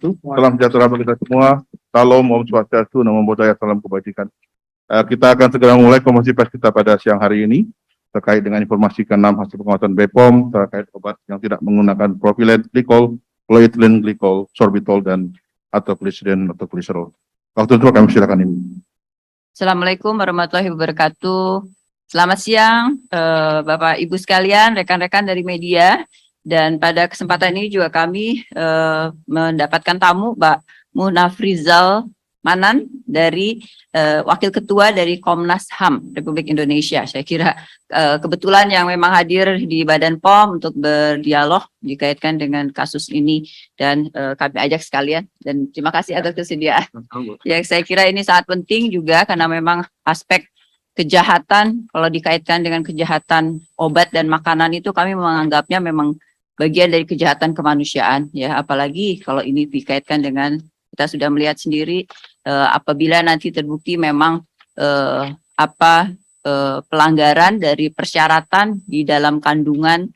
Salam sejahtera bagi kita semua. Salam, Om Swastiastu, Namo Buddhaya, salam kebajikan. Kita akan segera mulai konferensi pers kita pada siang hari ini terkait dengan informasi ke-6 hasil pengawasan BPOM terkait obat yang tidak menggunakan propilen glikol, polyethylene glikol, sorbitol, dan atau glycerin atau glycerol. Waktu itu kami silakan Ibu. Assalamualaikum warahmatullahi wabarakatuh. Selamat siang, Bapak Ibu sekalian, rekan-rekan dari media. Dan pada kesempatan ini juga kami mendapatkan tamu, Pak Munafrizal Manan dari Wakil Ketua dari Komnas HAM Republik Indonesia. Saya kira kebetulan yang memang hadir di Badan POM untuk berdialog dikaitkan dengan kasus ini, dan kami ajak sekalian, dan terima kasih atas kesediaan. Ya, saya kira ini sangat penting juga karena memang aspek kejahatan, kalau dikaitkan dengan kejahatan obat dan makanan itu kami menganggapnya memang bagian dari kejahatan kemanusiaan, ya, apalagi kalau ini dikaitkan dengan, kita sudah melihat sendiri apabila nanti terbukti memang pelanggaran dari persyaratan di dalam kandungan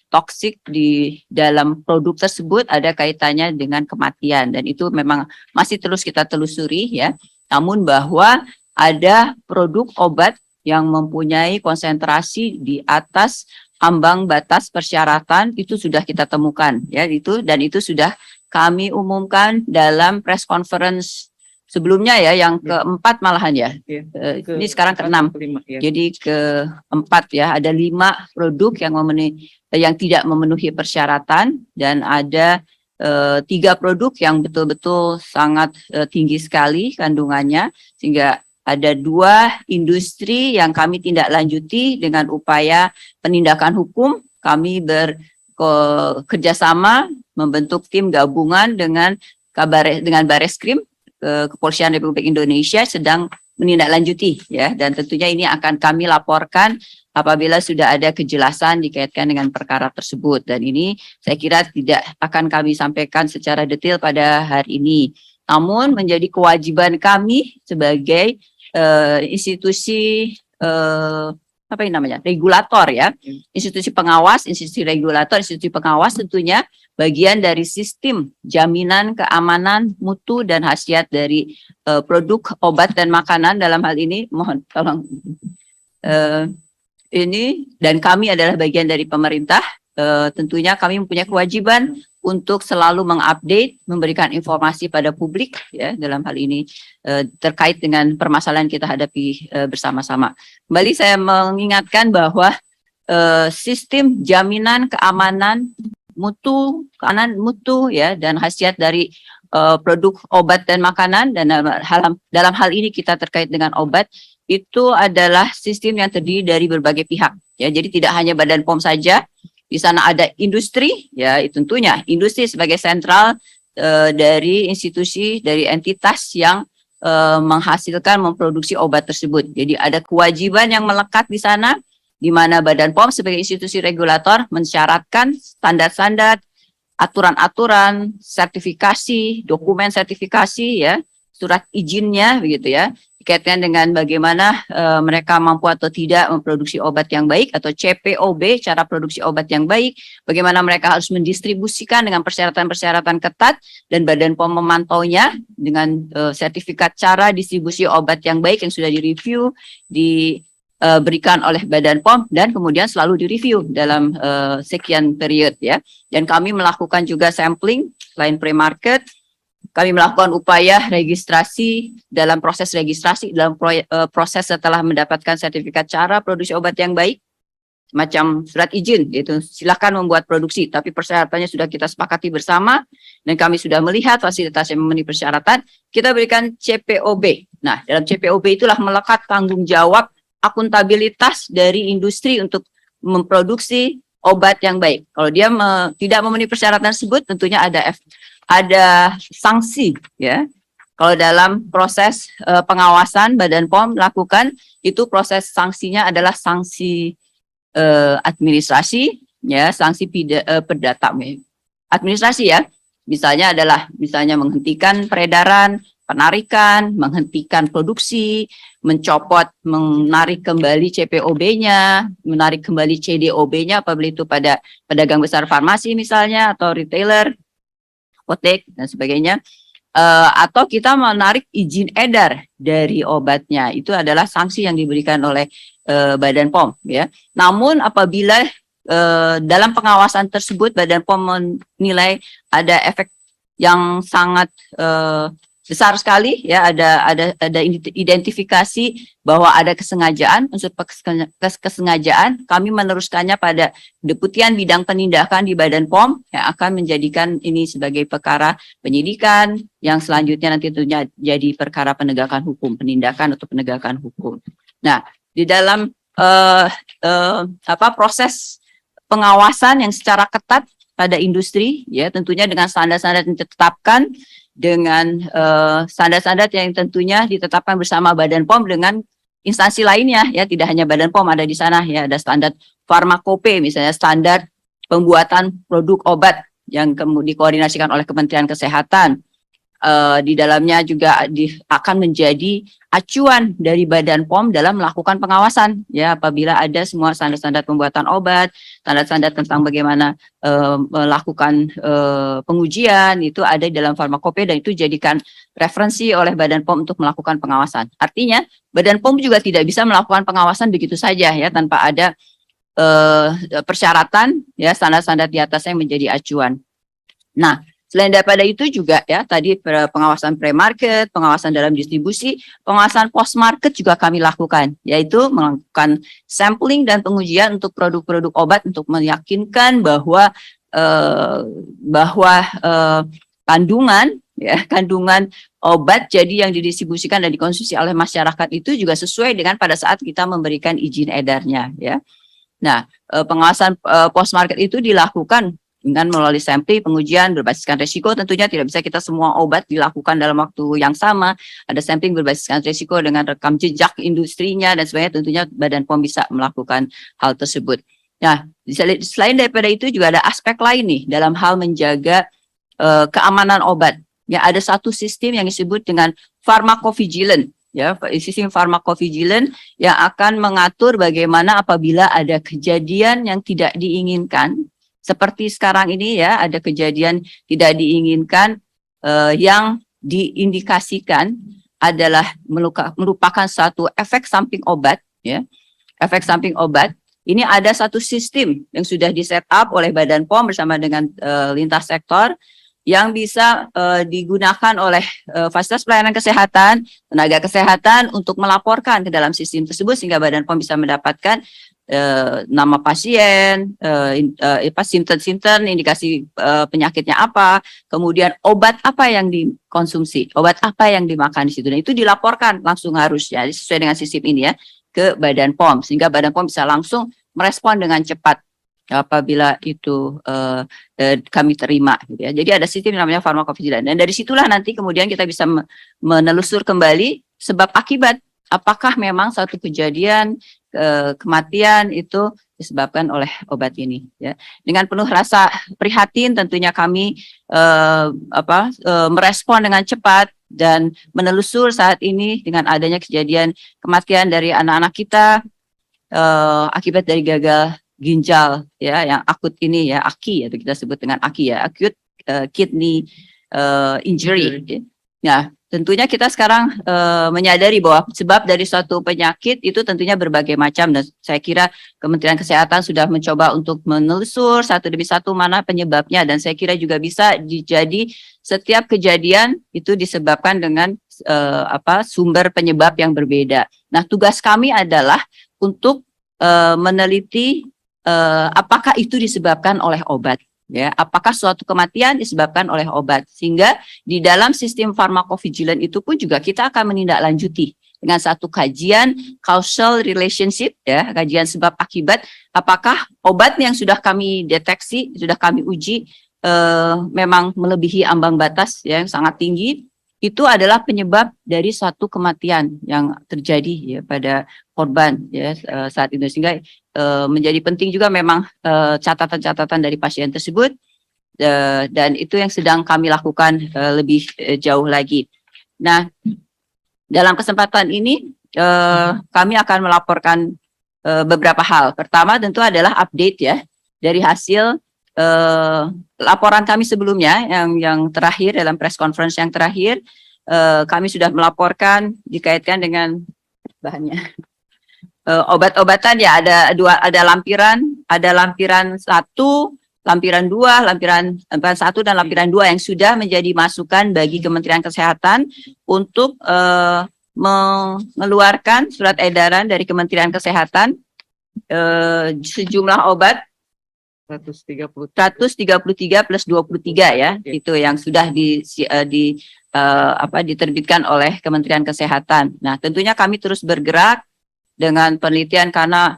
toksik di dalam produk tersebut ada kaitannya dengan kematian, dan itu memang masih terus kita telusuri, ya. Namun bahwa ada produk obat yang mempunyai konsentrasi di atas ambang batas persyaratan itu sudah kita temukan, ya, itu, dan itu sudah kami umumkan dalam press conference sebelumnya, ya, yang keempat malahan, ya. Ini sekarang keenam, jadi keempat, ya, ada 5 produk yang tidak memenuhi persyaratan, dan ada 3 produk yang betul-betul sangat tinggi sekali kandungannya, sehingga ada 2 industri yang kami tindak lanjuti dengan upaya penindakan hukum. Kami bekerjasama membentuk tim gabungan dengan Bareskrim, Kepolisian Republik Indonesia sedang menindaklanjuti, ya, dan tentunya ini akan kami laporkan apabila sudah ada kejelasan dikaitkan dengan perkara tersebut, dan ini saya kira tidak akan kami sampaikan secara detail pada hari ini. Namun menjadi kewajiban kami sebagai institusi regulator, ya, institusi pengawas, institusi regulator, institusi pengawas tentunya bagian dari sistem jaminan keamanan mutu dan khasiat dari produk obat dan makanan dalam hal ini. Mohon tolong ini, dan kami adalah bagian dari pemerintah. Tentunya kami mempunyai kewajiban untuk selalu mengupdate, memberikan informasi pada publik, ya, dalam hal ini terkait dengan permasalahan kita hadapi bersama-sama. Kembali saya mengingatkan bahwa sistem jaminan keamanan mutu, ya, dan khasiat dari produk obat dan makanan, dan dalam hal ini kita terkait dengan obat, itu adalah sistem yang terdiri dari berbagai pihak, ya. Jadi tidak hanya Badan POM saja. Di sana ada industri, ya, tentunya industri sebagai sentral dari institusi, dari entitas yang menghasilkan, memproduksi obat tersebut. Jadi ada kewajiban yang melekat di sana, di mana Badan POM sebagai institusi regulator mensyaratkan standar-standar, aturan-aturan, sertifikasi, dokumen sertifikasi, ya, surat izinnya, begitu, ya, dikaitkan dengan bagaimana mereka mampu atau tidak memproduksi obat yang baik, atau CPOB, cara produksi obat yang baik, bagaimana mereka harus mendistribusikan dengan persyaratan-persyaratan ketat, dan Badan POM memantaunya dengan sertifikat cara distribusi obat yang baik yang sudah direview, diberikan oleh Badan POM, dan kemudian selalu direview dalam sekian period, ya. Dan kami melakukan juga sampling selain pre-market. Kami melakukan upaya registrasi, dalam proses registrasi, dalam proses setelah mendapatkan sertifikat cara produksi obat yang baik, semacam surat izin, yaitu silakan membuat produksi, tapi persyaratannya sudah kita sepakati bersama, dan kami sudah melihat fasilitas yang memenuhi persyaratan, kita berikan CPOB. Nah, dalam CPOB itulah melekat tanggung jawab akuntabilitas dari industri untuk memproduksi obat yang baik. Kalau dia tidak memenuhi persyaratan tersebut, tentunya ada sanksi, ya. Kalau dalam proses pengawasan Badan POM lakukan, itu proses sanksinya adalah sanksi administrasi, ya, sanksi perdata administrasi, ya. Misalnya menghentikan peredaran, penarikan, menghentikan produksi, menarik kembali CPOB-nya, menarik kembali CDOB-nya apabila itu pada pedagang besar farmasi misalnya atau retailer. apotek dan sebagainya, atau kita menarik izin edar dari obatnya, itu adalah sanksi yang diberikan oleh Badan POM ya. Namun apabila dalam pengawasan tersebut Badan POM menilai ada efek yang sangat besar sekali ya, ada identifikasi bahwa ada kesengajaan, unsur kesengajaan, kami meneruskannya pada Deputian Bidang Penindakan di Badan POM yang akan menjadikan ini sebagai perkara penyidikan yang selanjutnya nanti tentunya jadi perkara penegakan hukum, penindakan atau penegakan hukum. Nah, di dalam proses pengawasan yang secara ketat pada industri ya, tentunya dengan standar-standar yang ditetapkan, dengan standar-standar yang tentunya ditetapkan bersama Badan POM dengan instansi lainnya ya, tidak hanya Badan POM ada di sana ya, ada standar farmakope misalnya, standar pembuatan produk obat yang kemudian dikoordinasikan oleh Kementerian Kesehatan. Di dalamnya juga akan menjadi acuan dari Badan POM dalam melakukan pengawasan ya, apabila ada semua standar-standar pembuatan obat, standar-standar tentang bagaimana melakukan pengujian, itu ada di dalam farmakope dan itu dijadikan referensi oleh Badan POM untuk melakukan pengawasan. Artinya Badan POM juga tidak bisa melakukan pengawasan begitu saja ya, tanpa ada persyaratan ya, standar-standar di atasnya yang menjadi acuan. Nah, selain daripada itu juga ya, tadi pengawasan pre-market, pengawasan dalam distribusi, pengawasan post-market juga kami lakukan, yaitu melakukan sampling dan pengujian untuk produk-produk obat untuk meyakinkan bahwa kandungan obat jadi yang didistribusikan dan dikonsumsi oleh masyarakat itu juga sesuai dengan pada saat kita memberikan izin edarnya ya. Nah, pengawasan post-market itu dilakukan dengan melalui sampling, pengujian berbasiskan risiko. Tentunya tidak bisa kita semua obat dilakukan dalam waktu yang sama. Ada sampling berbasiskan risiko dengan rekam jejak industrinya dan sebagainya. Tentunya Badan POM bisa melakukan hal tersebut. Nah, selain daripada itu juga ada aspek lain nih dalam hal menjaga keamanan obat. Ya, ada satu sistem yang disebut dengan pharmacovigilance. Ya, sistem pharmacovigilance yang akan mengatur bagaimana apabila ada kejadian yang tidak diinginkan. Seperti sekarang ini ya, ada kejadian tidak diinginkan yang diindikasikan adalah merupakan suatu efek samping obat ya. Efek samping obat. Ini ada satu sistem yang sudah di-set up oleh Badan POM bersama dengan lintas sektor yang bisa digunakan oleh fasilitas pelayanan kesehatan, tenaga kesehatan untuk melaporkan ke dalam sistem tersebut sehingga Badan POM bisa mendapatkan nama pasien, simptom-simptom, indikasi penyakitnya apa, kemudian obat apa yang dikonsumsi, obat apa yang dimakan di situ. Dan itu dilaporkan langsung harusnya sesuai dengan sistem ini ya ke Badan POM sehingga Badan POM bisa langsung merespon dengan cepat apabila itu kami terima gitu ya. Jadi ada sistem yang namanya pharmacovigilance dan dari situlah nanti kemudian kita bisa menelusur kembali sebab akibat apakah memang satu kejadian kematian itu disebabkan oleh obat ini ya. Dengan penuh rasa prihatin tentunya kami merespon dengan cepat dan menelusur saat ini dengan adanya kejadian kematian dari anak-anak kita akibat dari gagal ginjal ya yang akut ini ya, AKI atau kita sebut dengan AKI ya, acute kidney injury. Nah, tentunya kita sekarang menyadari bahwa sebab dari suatu penyakit itu tentunya berbagai macam dan saya kira Kementerian Kesehatan sudah mencoba untuk menelusur satu demi satu mana penyebabnya dan saya kira juga bisa jadi setiap kejadian itu disebabkan dengan sumber penyebab yang berbeda. Nah, tugas kami adalah untuk meneliti apakah itu disebabkan oleh obat. Ya, apakah suatu kematian disebabkan oleh obat sehingga di dalam sistem pharmacovigilance itu pun juga kita akan menindaklanjuti dengan satu kajian causal relationship ya, kajian sebab akibat apakah obat yang sudah kami deteksi, sudah kami uji memang melebihi ambang batas ya, yang sangat tinggi, itu adalah penyebab dari suatu kematian yang terjadi ya pada korban ya saat itu sehingga menjadi penting juga memang catatan-catatan dari pasien tersebut dan itu yang sedang kami lakukan lebih jauh lagi. Nah, dalam kesempatan ini kami akan melaporkan beberapa hal. Pertama tentu adalah update ya dari hasil laporan kami sebelumnya yang terakhir dalam press conference yang terakhir, kami sudah melaporkan dikaitkan dengan bahannya. Obat-obatan ya ada lampiran 1, lampiran 2, lampiran 1 dan lampiran 2 yang sudah menjadi masukan bagi Kementerian Kesehatan untuk mengeluarkan surat edaran dari Kementerian Kesehatan sejumlah obat 133 plus 23 ya, itu yang sudah diterbitkan oleh Kementerian Kesehatan. Nah, tentunya kami terus bergerak dengan penelitian karena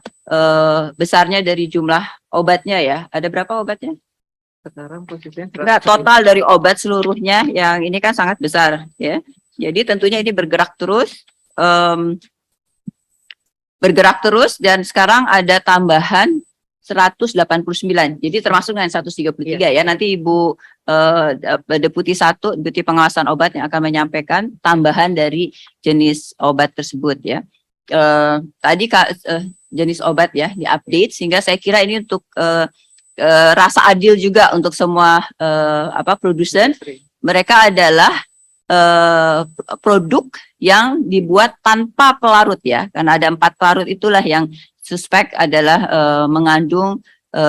besarnya dari jumlah obatnya ya. Ada berapa obatnya? Sekarang posisinya Enggak, total dari obat seluruhnya yang ini kan sangat besar ya. Jadi tentunya ini bergerak terus dan sekarang ada tambahan 189. Jadi termasuk dengan 133 ya. Nanti Ibu Deputi 1, Deputi Pengawasan Obat yang akan menyampaikan tambahan dari jenis obat tersebut ya. Tadi jenis obat ya diupdate sehingga saya kira ini untuk rasa adil juga untuk semua produsen. Mereka adalah produk yang dibuat tanpa pelarut ya, karena ada 4 pelarut itulah yang suspek adalah mengandung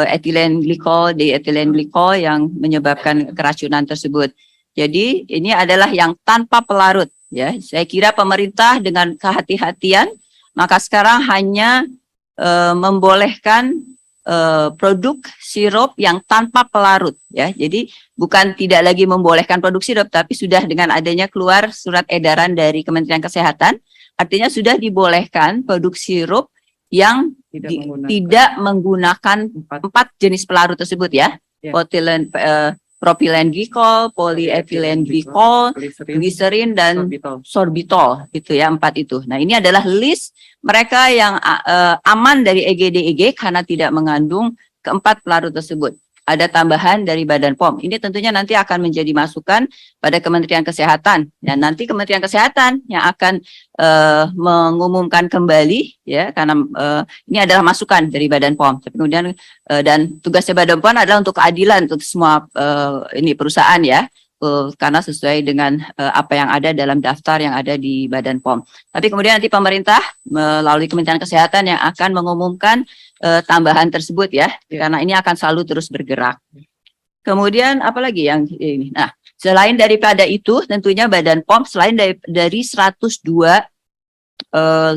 etilen glikol, dietilen glikol yang menyebabkan keracunan tersebut. Jadi ini adalah yang tanpa pelarut ya. Saya kira pemerintah dengan kehati-hatian maka sekarang hanya membolehkan produk sirup yang tanpa pelarut ya. Jadi bukan tidak lagi membolehkan produk sirup, tapi sudah dengan adanya keluar surat edaran dari Kementerian Kesehatan, artinya sudah dibolehkan produk sirup yang tidak menggunakan 4 jenis pelarut tersebut ya. Ya. Propilen glikol, polyethylene glikol, gliserin dan sorbitol itu ya, 4 itu. Nah, ini adalah list mereka yang aman dari EGDEG karena tidak mengandung keempat pelarut tersebut. Ada tambahan dari Badan POM. Ini tentunya nanti akan menjadi masukan pada Kementerian Kesehatan. Dan nanti Kementerian Kesehatan yang akan mengumumkan kembali ya, karena ini adalah masukan dari Badan POM. Kemudian dan tugasnya Badan POM adalah untuk keadilan untuk semua ini perusahaan ya. Karena sesuai dengan apa yang ada dalam daftar yang ada di Badan POM. Tapi kemudian nanti pemerintah melalui Kementerian Kesehatan yang akan mengumumkan tambahan tersebut ya, karena ini akan selalu terus bergerak. Kemudian apalagi yang ini? Nah, selain daripada itu, tentunya Badan POM selain dari 102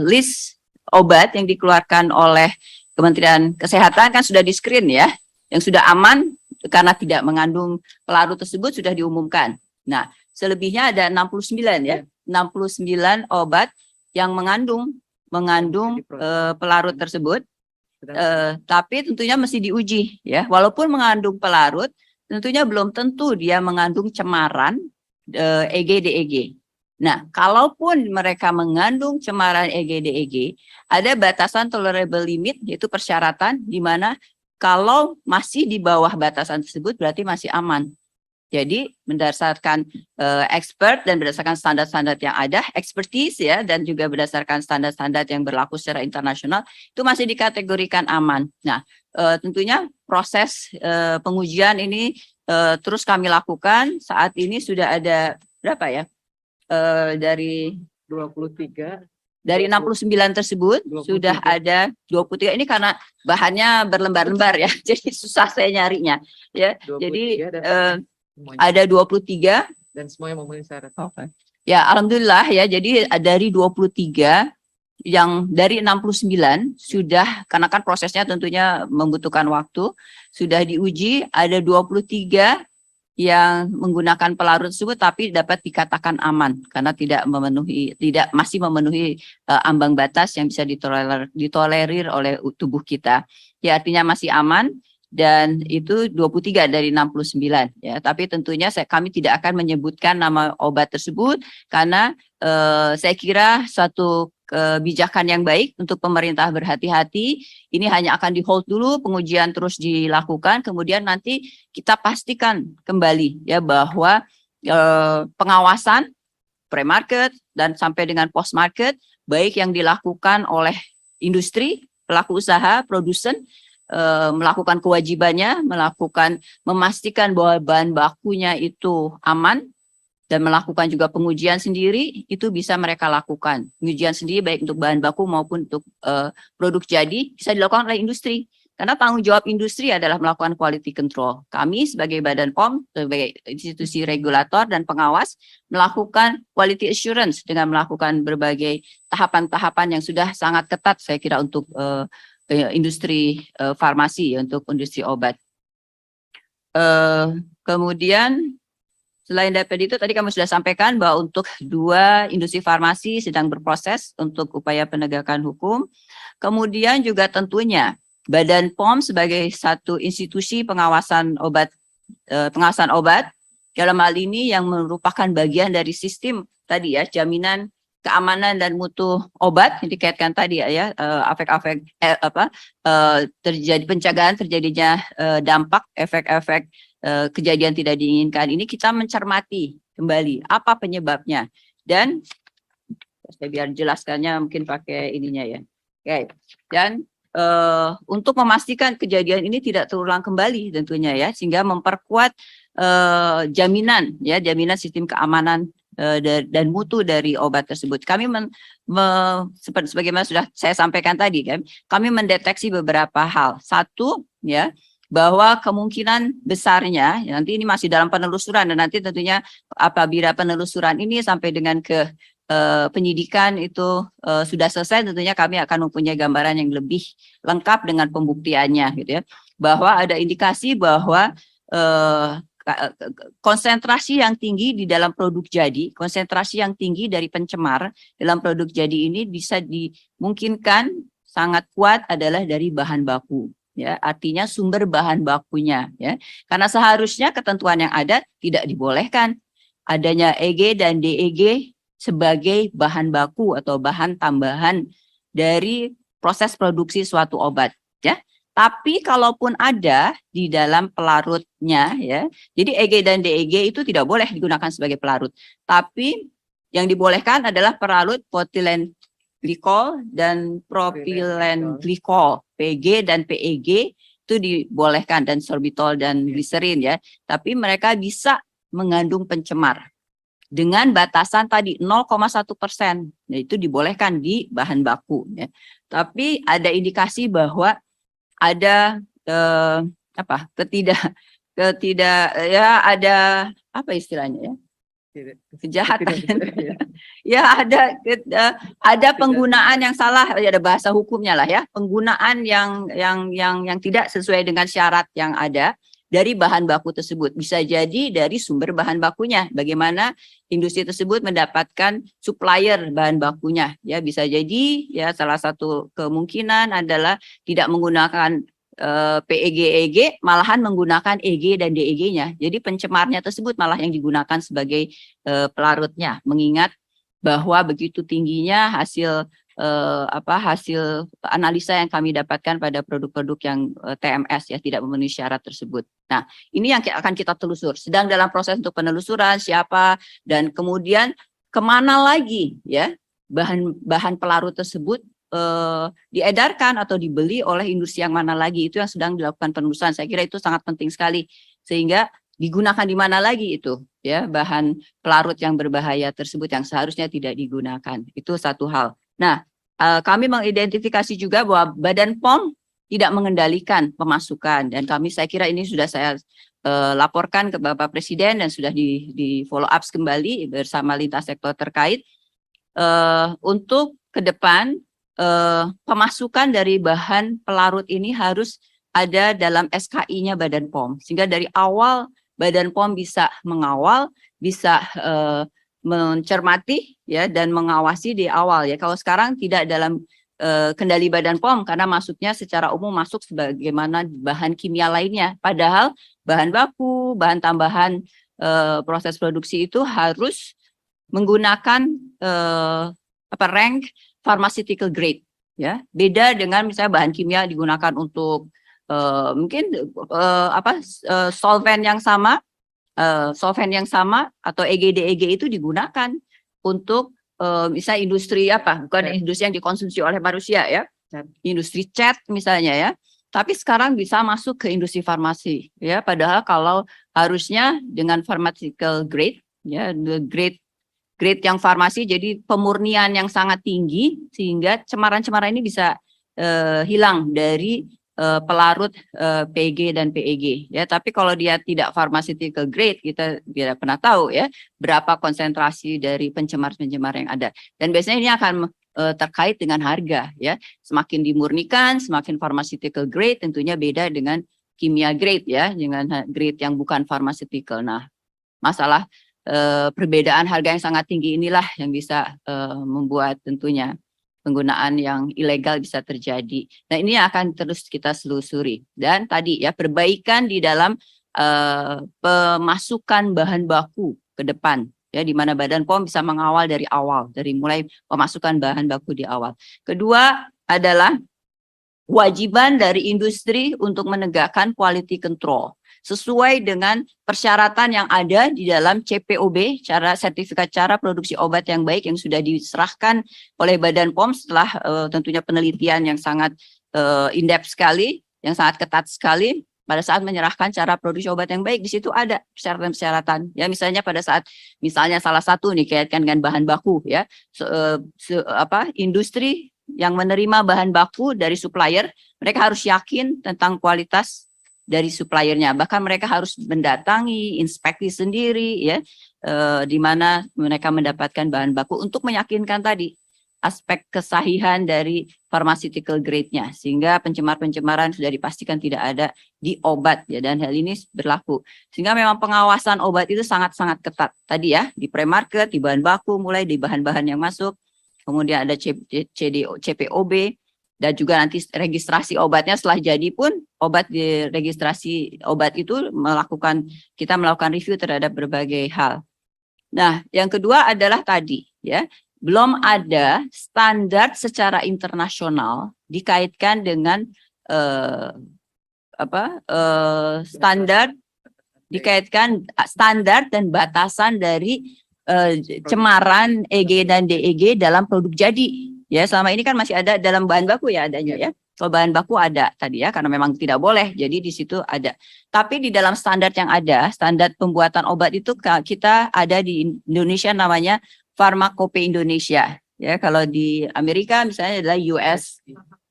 list obat yang dikeluarkan oleh Kementerian Kesehatan kan sudah di-screen ya, yang sudah aman karena tidak mengandung pelarut tersebut sudah diumumkan. Nah, selebihnya ada 69 ya, 69 obat yang mengandung pelarut tersebut. Tapi tentunya mesti diuji ya. Walaupun mengandung pelarut, tentunya belum tentu dia mengandung cemaran EGDEG. Nah, kalaupun mereka mengandung cemaran EGDEG, ada batasan tolerable limit, yaitu persyaratan di mana kalau masih di bawah batasan tersebut berarti masih aman. Jadi berdasarkan expert dan berdasarkan standar-standar yang ada, expertise ya, dan juga berdasarkan standar-standar yang berlaku secara internasional, itu masih dikategorikan aman. Nah, tentunya proses pengujian ini terus kami lakukan. Saat ini sudah ada berapa ya? Dari 23. Dari 69 tersebut 23. sudah ada 23. Ini karena bahannya berlembar-lembar ya, jadi susah saya nyarinya. Ya, jadi ada 23 dan semuanya memenuhi syarat. Okay. Ya, alhamdulillah ya. Jadi dari 23 yang dari 69 sudah, karena kan prosesnya tentunya membutuhkan waktu, sudah diuji, ada 23 yang menggunakan pelarut tersebut tapi dapat dikatakan aman karena masih memenuhi ambang batas yang bisa ditolerir oleh tubuh kita. Ya, artinya masih aman. Dan itu 23 dari 69 ya. Tapi tentunya kami tidak akan menyebutkan nama obat tersebut karena saya kira suatu kebijakan yang baik untuk pemerintah berhati-hati. Ini hanya akan di-hold dulu, pengujian terus dilakukan, kemudian nanti kita pastikan kembali ya bahwa pengawasan pre-market dan sampai dengan post-market baik yang dilakukan oleh industri, pelaku usaha, produsen melakukan kewajibannya, memastikan bahwa bahan bakunya itu aman, dan melakukan juga pengujian sendiri, itu bisa mereka lakukan. Pengujian sendiri baik untuk bahan baku maupun untuk produk jadi bisa dilakukan oleh industri. Karena tanggung jawab industri adalah melakukan quality control. Kami sebagai Badan POM, sebagai institusi regulator dan pengawas, melakukan quality assurance dengan melakukan berbagai tahapan-tahapan yang sudah sangat ketat, saya kira, untuk industri farmasi, untuk industri obat. Kemudian, selain daripada itu, tadi kami sudah sampaikan bahwa untuk 2 industri farmasi sedang berproses untuk upaya penegakan hukum. Kemudian juga tentunya Badan POM sebagai satu institusi pengawasan obat, dalam hal ini yang merupakan bagian dari sistem tadi ya, jaminan keamanan dan mutu obat yang dikaitkan tadi ya, terjadi pencegahan terjadinya dampak efek-efek kejadian tidak diinginkan. Ini kita mencermati kembali apa penyebabnya, dan saya biar jelaskannya mungkin pakai ininya ya. Oke. Dan untuk memastikan kejadian ini tidak terulang kembali tentunya ya, sehingga memperkuat jaminan sistem keamanan dan mutu dari obat tersebut. Kami sebagaimana sudah saya sampaikan tadi kan, kami mendeteksi beberapa hal. Satu ya, bahwa kemungkinan besarnya nanti ini masih dalam penelusuran, dan nanti tentunya apabila penelusuran ini sampai dengan ke penyidikan itu sudah selesai, tentunya kami akan mempunyai gambaran yang lebih lengkap dengan pembuktiannya gitu ya, bahwa ada indikasi bahwa konsentrasi yang tinggi di dalam produk jadi, konsentrasi yang tinggi dari pencemar dalam produk jadi ini bisa dimungkinkan sangat kuat adalah dari bahan baku ya, artinya sumber bahan bakunya ya, karena seharusnya ketentuan yang ada tidak dibolehkan adanya EG dan DEG sebagai bahan baku atau bahan tambahan dari proses produksi suatu obat ya. Tapi kalaupun ada di dalam pelarutnya ya, jadi EG dan DEG itu tidak boleh digunakan sebagai pelarut. Tapi yang dibolehkan adalah pelarut potilen glikol dan propilen glikol, PG dan PEG itu dibolehkan, dan sorbitol dan gliserin ya. Tapi mereka bisa mengandung pencemar dengan batasan tadi 0,1%, yaitu dibolehkan di bahan baku ya. Tapi ada indikasi bahwa ada ada apa istilahnya ya, kejahatan ya, ada penggunaan yang salah, ada bahasa hukumnya lah ya, penggunaan yang tidak sesuai dengan syarat yang ada dari bahan baku tersebut. Bisa jadi dari sumber bahan bakunya, bagaimana industri tersebut mendapatkan supplier bahan bakunya ya, bisa jadi ya, salah satu kemungkinan adalah tidak menggunakan PEG EG, malahan menggunakan EG dan DEG-nya. Jadi pencemarnya tersebut malah yang digunakan sebagai pelarutnya, mengingat bahwa begitu tingginya hasil analisa yang kami dapatkan pada produk-produk yang TMS ya, tidak memenuhi syarat tersebut. Nah, ini yang akan kita telusur. Sedang dalam proses untuk penelusuran siapa dan kemudian kemana lagi ya bahan pelarut tersebut diedarkan atau dibeli oleh industri yang mana lagi, itu yang sedang dilakukan penelusuran. Saya kira itu sangat penting sekali, sehingga digunakan di mana lagi itu ya bahan pelarut yang berbahaya tersebut yang seharusnya tidak digunakan. Itu satu hal. Nah, kami mengidentifikasi juga bahwa Badan POM tidak mengendalikan pemasukan, dan saya kira ini sudah saya laporkan ke Bapak Presiden dan sudah di follow up kembali bersama lintas sektor terkait untuk ke depan. Pemasukan dari bahan pelarut ini harus ada dalam SKI-nya Badan POM, sehingga dari awal Badan POM bisa mengawal, bisa mencermati ya, dan mengawasi di awal ya. Kalau sekarang tidak dalam kendali Badan POM karena masuknya secara umum masuk sebagaimana bahan kimia lainnya, padahal bahan baku, bahan tambahan proses produksi itu harus menggunakan rank pharmaceutical grade ya, beda dengan misalnya bahan kimia digunakan untuk mungkin solvent yang sama atau EG DEG itu digunakan untuk misalnya industri bukan industri yang dikonsumsi oleh manusia ya, industri cat misalnya ya, tapi sekarang bisa masuk ke industri farmasi, ya. Padahal kalau harusnya dengan pharmaceutical grade, ya, the grade yang farmasi, jadi pemurnian yang sangat tinggi sehingga cemaran-cemaran ini bisa hilang dari pelarut PG dan PEG, ya. Tapi kalau dia tidak pharmaceutical grade, kita tidak pernah tahu, ya, berapa konsentrasi dari pencemar-pencemar yang ada. Dan biasanya ini akan terkait dengan harga, ya. Semakin dimurnikan, semakin pharmaceutical grade, tentunya beda dengan kimia grade, ya, dengan grade yang bukan pharmaceutical. Nah, masalah perbedaan harga yang sangat tinggi inilah yang bisa membuat tentunya penggunaan yang ilegal bisa terjadi. Nah, ini akan terus kita selusuri. Dan tadi, ya, perbaikan di dalam pemasukan bahan baku ke depan, ya, di mana Badan POM bisa mengawal dari awal, dari mulai pemasukan bahan baku di awal. Kedua adalah kewajiban dari industri untuk menegakkan quality control sesuai dengan persyaratan yang ada di dalam CPOB, sertifikat cara produksi obat yang baik, yang sudah diserahkan oleh Badan POM setelah tentunya penelitian yang sangat in-depth sekali, yang sangat ketat sekali. Pada saat menyerahkan cara produksi obat yang baik, di situ ada persyaratan-persyaratan. Ya, misalnya pada saat, misalnya salah satu nih kaitkan dengan bahan baku, ya, industri yang menerima bahan baku dari supplier, mereka harus yakin tentang kualitas dari suppliernya. Bahkan mereka harus mendatangi, inspeksi sendiri, ya, di mana mereka mendapatkan bahan baku untuk meyakinkan tadi aspek kesahihan dari pharmaceutical grade-nya, sehingga pencemar-pencemaran sudah dipastikan tidak ada di obat, ya, dan hal ini berlaku. Sehingga memang pengawasan obat itu sangat-sangat ketat. Tadi, ya, di pre-market, di bahan baku, mulai di bahan-bahan yang masuk, kemudian ada CPOB, dan juga nanti registrasi obatnya setelah jadi pun, obat di registrasi obat itu kita melakukan review terhadap berbagai hal. Nah, yang kedua adalah tadi, ya, belum ada standar secara internasional dikaitkan dengan standar dan batasan dari cemaran EG dan DEG dalam produk jadi. Ya, selama ini kan masih ada dalam bahan baku, ya, adanya, ya. Kalau bahan baku ada tadi, ya, karena memang tidak boleh. Jadi di situ ada. Tapi di dalam standar yang ada, standar pembuatan obat itu kita ada di Indonesia namanya Pharmacope Indonesia, ya. Kalau di Amerika misalnya adalah US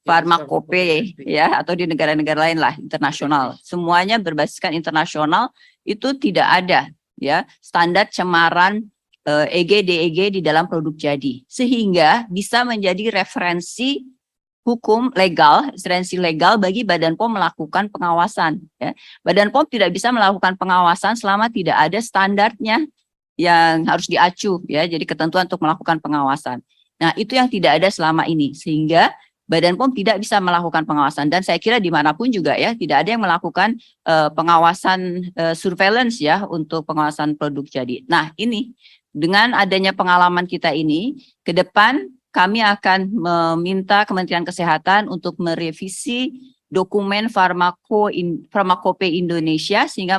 Pharmacope, ya, atau di negara-negara lain lah internasional. Semuanya berbasiskan internasional, itu tidak ada, ya, standar cemaran EG DEG di dalam produk jadi, sehingga bisa menjadi referensi hukum legal, referensi legal bagi Badan POM melakukan pengawasan, ya. Badan POM tidak bisa melakukan pengawasan selama tidak ada standarnya yang harus diacu, ya, jadi ketentuan untuk melakukan pengawasan. Nah, itu yang tidak ada selama ini, sehingga Badan POM tidak bisa melakukan pengawasan. Dan saya kira dimanapun juga, ya, tidak ada yang melakukan pengawasan surveillance, ya, untuk pengawasan produk jadi. Nah, ini dengan adanya pengalaman kita ini, ke depan kami akan meminta Kementerian Kesehatan untuk merevisi dokumen Pharmacope Indonesia, sehingga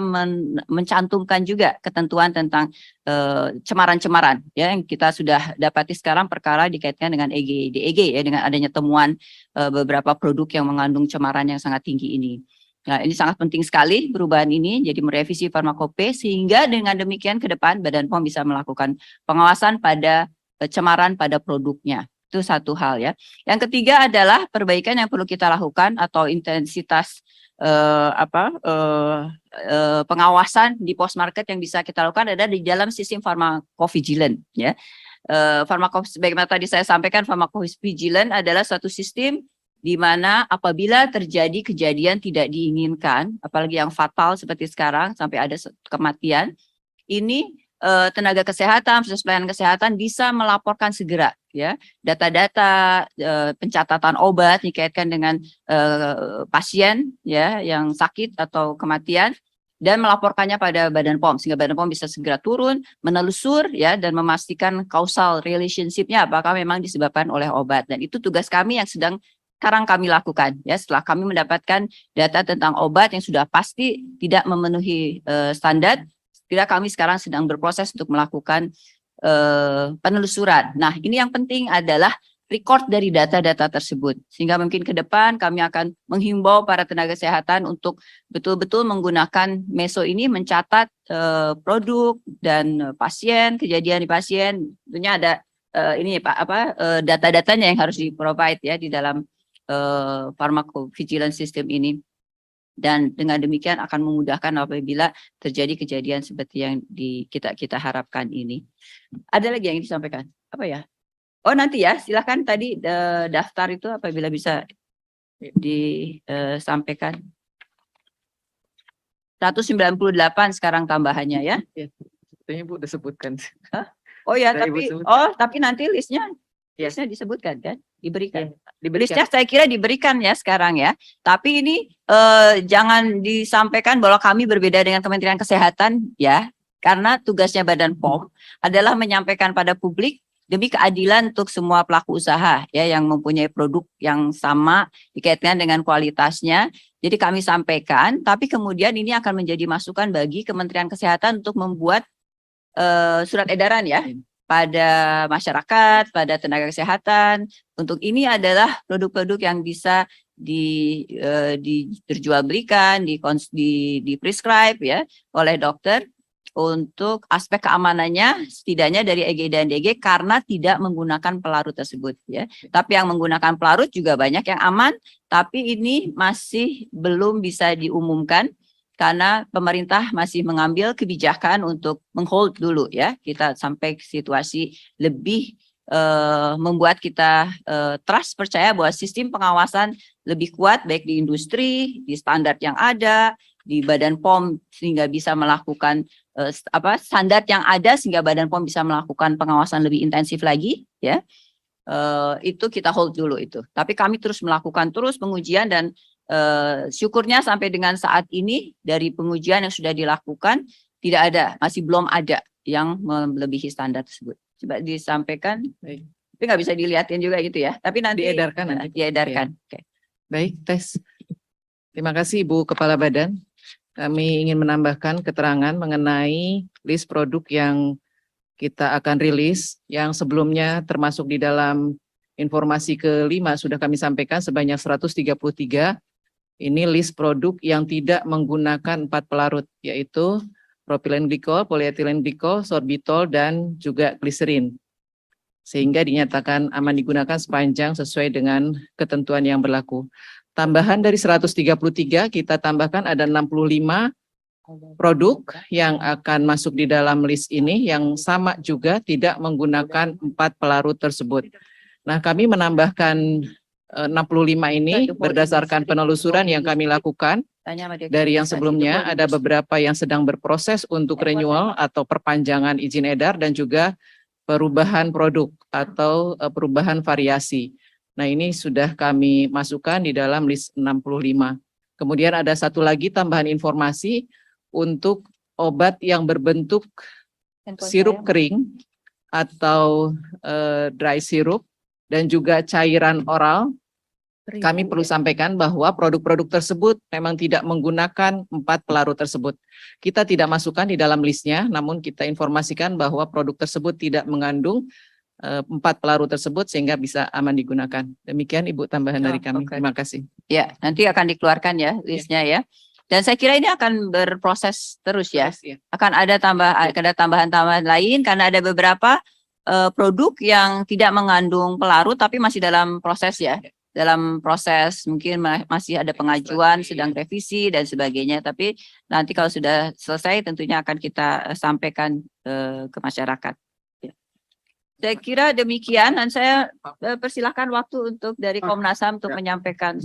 mencantumkan juga ketentuan tentang cemaran-cemaran, ya, yang kita sudah dapati sekarang perkara dikaitkan dengan EG DEG, ya, dengan adanya temuan beberapa produk yang mengandung cemaran yang sangat tinggi ini. Nah, ini sangat penting sekali perubahan ini, jadi merevisi Pharmacope, sehingga dengan demikian ke depan Badan POM bisa melakukan pengawasan pada cemaran pada produknya. Itu satu hal, ya. Yang ketiga adalah perbaikan yang perlu kita lakukan atau intensitas pengawasan di post market yang bisa kita lakukan ada di dalam sistem pharmacovigilance, ya. Sebagaimana tadi saya sampaikan, pharmacovigilance adalah suatu sistem di mana apabila terjadi kejadian tidak diinginkan, apalagi yang fatal seperti sekarang sampai ada kematian, ini tenaga kesehatan, proses pelayanan kesehatan bisa melaporkan segera, ya, data-data pencatatan obat dikaitkan dengan pasien, ya, yang sakit atau kematian, dan melaporkannya pada Badan POM, sehingga Badan POM bisa segera turun, menelusur, ya, dan memastikan causal relationship-nya apakah memang disebabkan oleh obat. Dan itu tugas kami yang sekarang kami lakukan, ya, setelah kami mendapatkan data tentang obat yang sudah pasti tidak memenuhi standar. Kira kami sekarang sedang berproses untuk melakukan penelusuran. Nah, ini yang penting adalah record dari data-data tersebut. Sehingga mungkin ke depan kami akan menghimbau para tenaga kesehatan untuk betul-betul menggunakan Meso ini mencatat produk dan pasien, kejadian di pasien. Tentunya ada ini Pak data-datanya yang harus di-provide ya di dalam pharmacovigilance system ini. Dan dengan demikian akan memudahkan apabila terjadi kejadian seperti yang kita harapkan ini. Ada lagi yang disampaikan? Apa ya? Oh nanti ya, silakan tadi daftar itu apabila bisa disampaikan. 198 sekarang tambahannya ya. Sebetulnya Ibu udah sebutkan. Oh ya, Sudah Ibu tapi sebutkan. tapi nanti listnya Ya. disebutkan kan? Diberikan. Diberikan. Listnya saya kira diberikan ya sekarang ya. Tapi ini jangan disampaikan bahwa kami berbeda dengan Kementerian Kesehatan ya. Karena tugasnya Badan POM adalah menyampaikan pada publik demi keadilan untuk semua pelaku usaha ya yang mempunyai produk yang sama dikaitkan dengan kualitasnya. Jadi kami sampaikan, tapi kemudian ini akan menjadi masukan bagi Kementerian Kesehatan untuk membuat surat edaran ya pada masyarakat, pada tenaga kesehatan. Untuk ini adalah produk-produk yang bisa diperjualbelikan, di prescribe ya oleh dokter. Untuk aspek keamanannya setidaknya dari EG dan DG karena tidak menggunakan pelarut tersebut ya. Tapi yang menggunakan pelarut juga banyak yang aman, tapi ini masih belum bisa diumumkan karena pemerintah masih mengambil kebijakan untuk menghold dulu ya. Kita sampai ke situasi lebih membuat kita trust percaya bahwa sistem pengawasan lebih kuat baik di industri, di standar yang ada, di Badan POM sehingga bisa melakukan standar yang ada sehingga Badan POM bisa melakukan pengawasan lebih intensif lagi ya. Itu kita hold dulu itu. Tapi kami terus melakukan pengujian dan syukurnya sampai dengan saat ini dari pengujian yang sudah dilakukan masih belum ada yang melebihi standar tersebut. Coba disampaikan. Baik. Tapi nggak bisa dilihatin juga gitu ya. Tapi nanti Diedarkan nanti. Diedarkan. Ya. Okay. Baik, tes. Terima kasih Ibu Kepala Badan. Kami ingin menambahkan keterangan mengenai list produk yang kita akan rilis, yang sebelumnya termasuk di dalam informasi kelima sudah kami sampaikan sebanyak 133. Ini list produk yang tidak menggunakan 4 pelarut, yaitu propylene glycol, polyethylene glycol, sorbitol, dan juga gliserin. Sehingga dinyatakan aman digunakan sepanjang sesuai dengan ketentuan yang berlaku. Tambahan dari 133 kita tambahkan ada 65 produk yang akan masuk di dalam list ini yang sama juga tidak menggunakan 4 pelarut tersebut. Nah, kami menambahkan 65 ini berdasarkan penelusuran yang kami lakukan dari yang sebelumnya ada beberapa yang sedang berproses untuk renewal atau perpanjangan izin edar dan juga perubahan produk atau perubahan variasi. Nah, ini sudah kami masukkan di dalam list 65. Kemudian ada satu lagi tambahan informasi untuk obat yang berbentuk sirup kering atau dry syrup dan juga cairan oral. Kami perlu sampaikan bahwa produk-produk tersebut memang tidak menggunakan 4 pelarut tersebut. Kita tidak masukkan di dalam listnya, namun kita informasikan bahwa produk tersebut tidak mengandung 4 pelarut tersebut sehingga bisa aman digunakan. Demikian Ibu tambahan dari kami. Okay. Terima kasih. Ya, nanti akan dikeluarkan ya listnya ya. Dan saya kira ini akan berproses terus ya. Akan ada tambahan-tambahan lain karena ada beberapa produk yang tidak mengandung pelarut tapi masih dalam proses ya. Dalam proses mungkin masih ada pengajuan, sedang revisi dan sebagainya. Tapi nanti kalau sudah selesai tentunya akan kita sampaikan ke masyarakat. Saya kira demikian dan saya persilahkan waktu untuk dari Komnas HAM untuk menyampaikan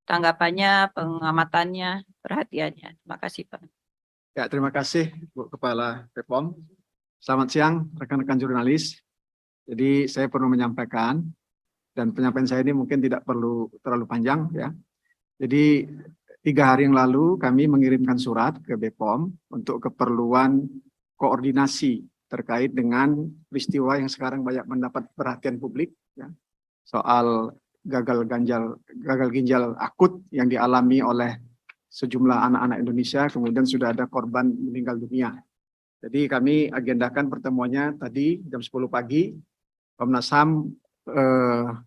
tanggapannya, pengamatannya, perhatiannya. Terima kasih Pak. Ya, terima kasih Bu Kepala BPOM. Selamat siang rekan-rekan jurnalis. Jadi saya perlu menyampaikan dan penyampaian saya ini mungkin tidak perlu terlalu panjang ya. Jadi 3 hari yang lalu kami mengirimkan surat ke BPOM untuk keperluan koordinasi terkait dengan peristiwa yang sekarang banyak mendapat perhatian publik ya, soal gagal ginjal akut yang dialami oleh sejumlah anak-anak Indonesia, kemudian sudah ada korban meninggal dunia. Jadi kami agendakan pertemuannya tadi jam 10 pagi. Komnas HAM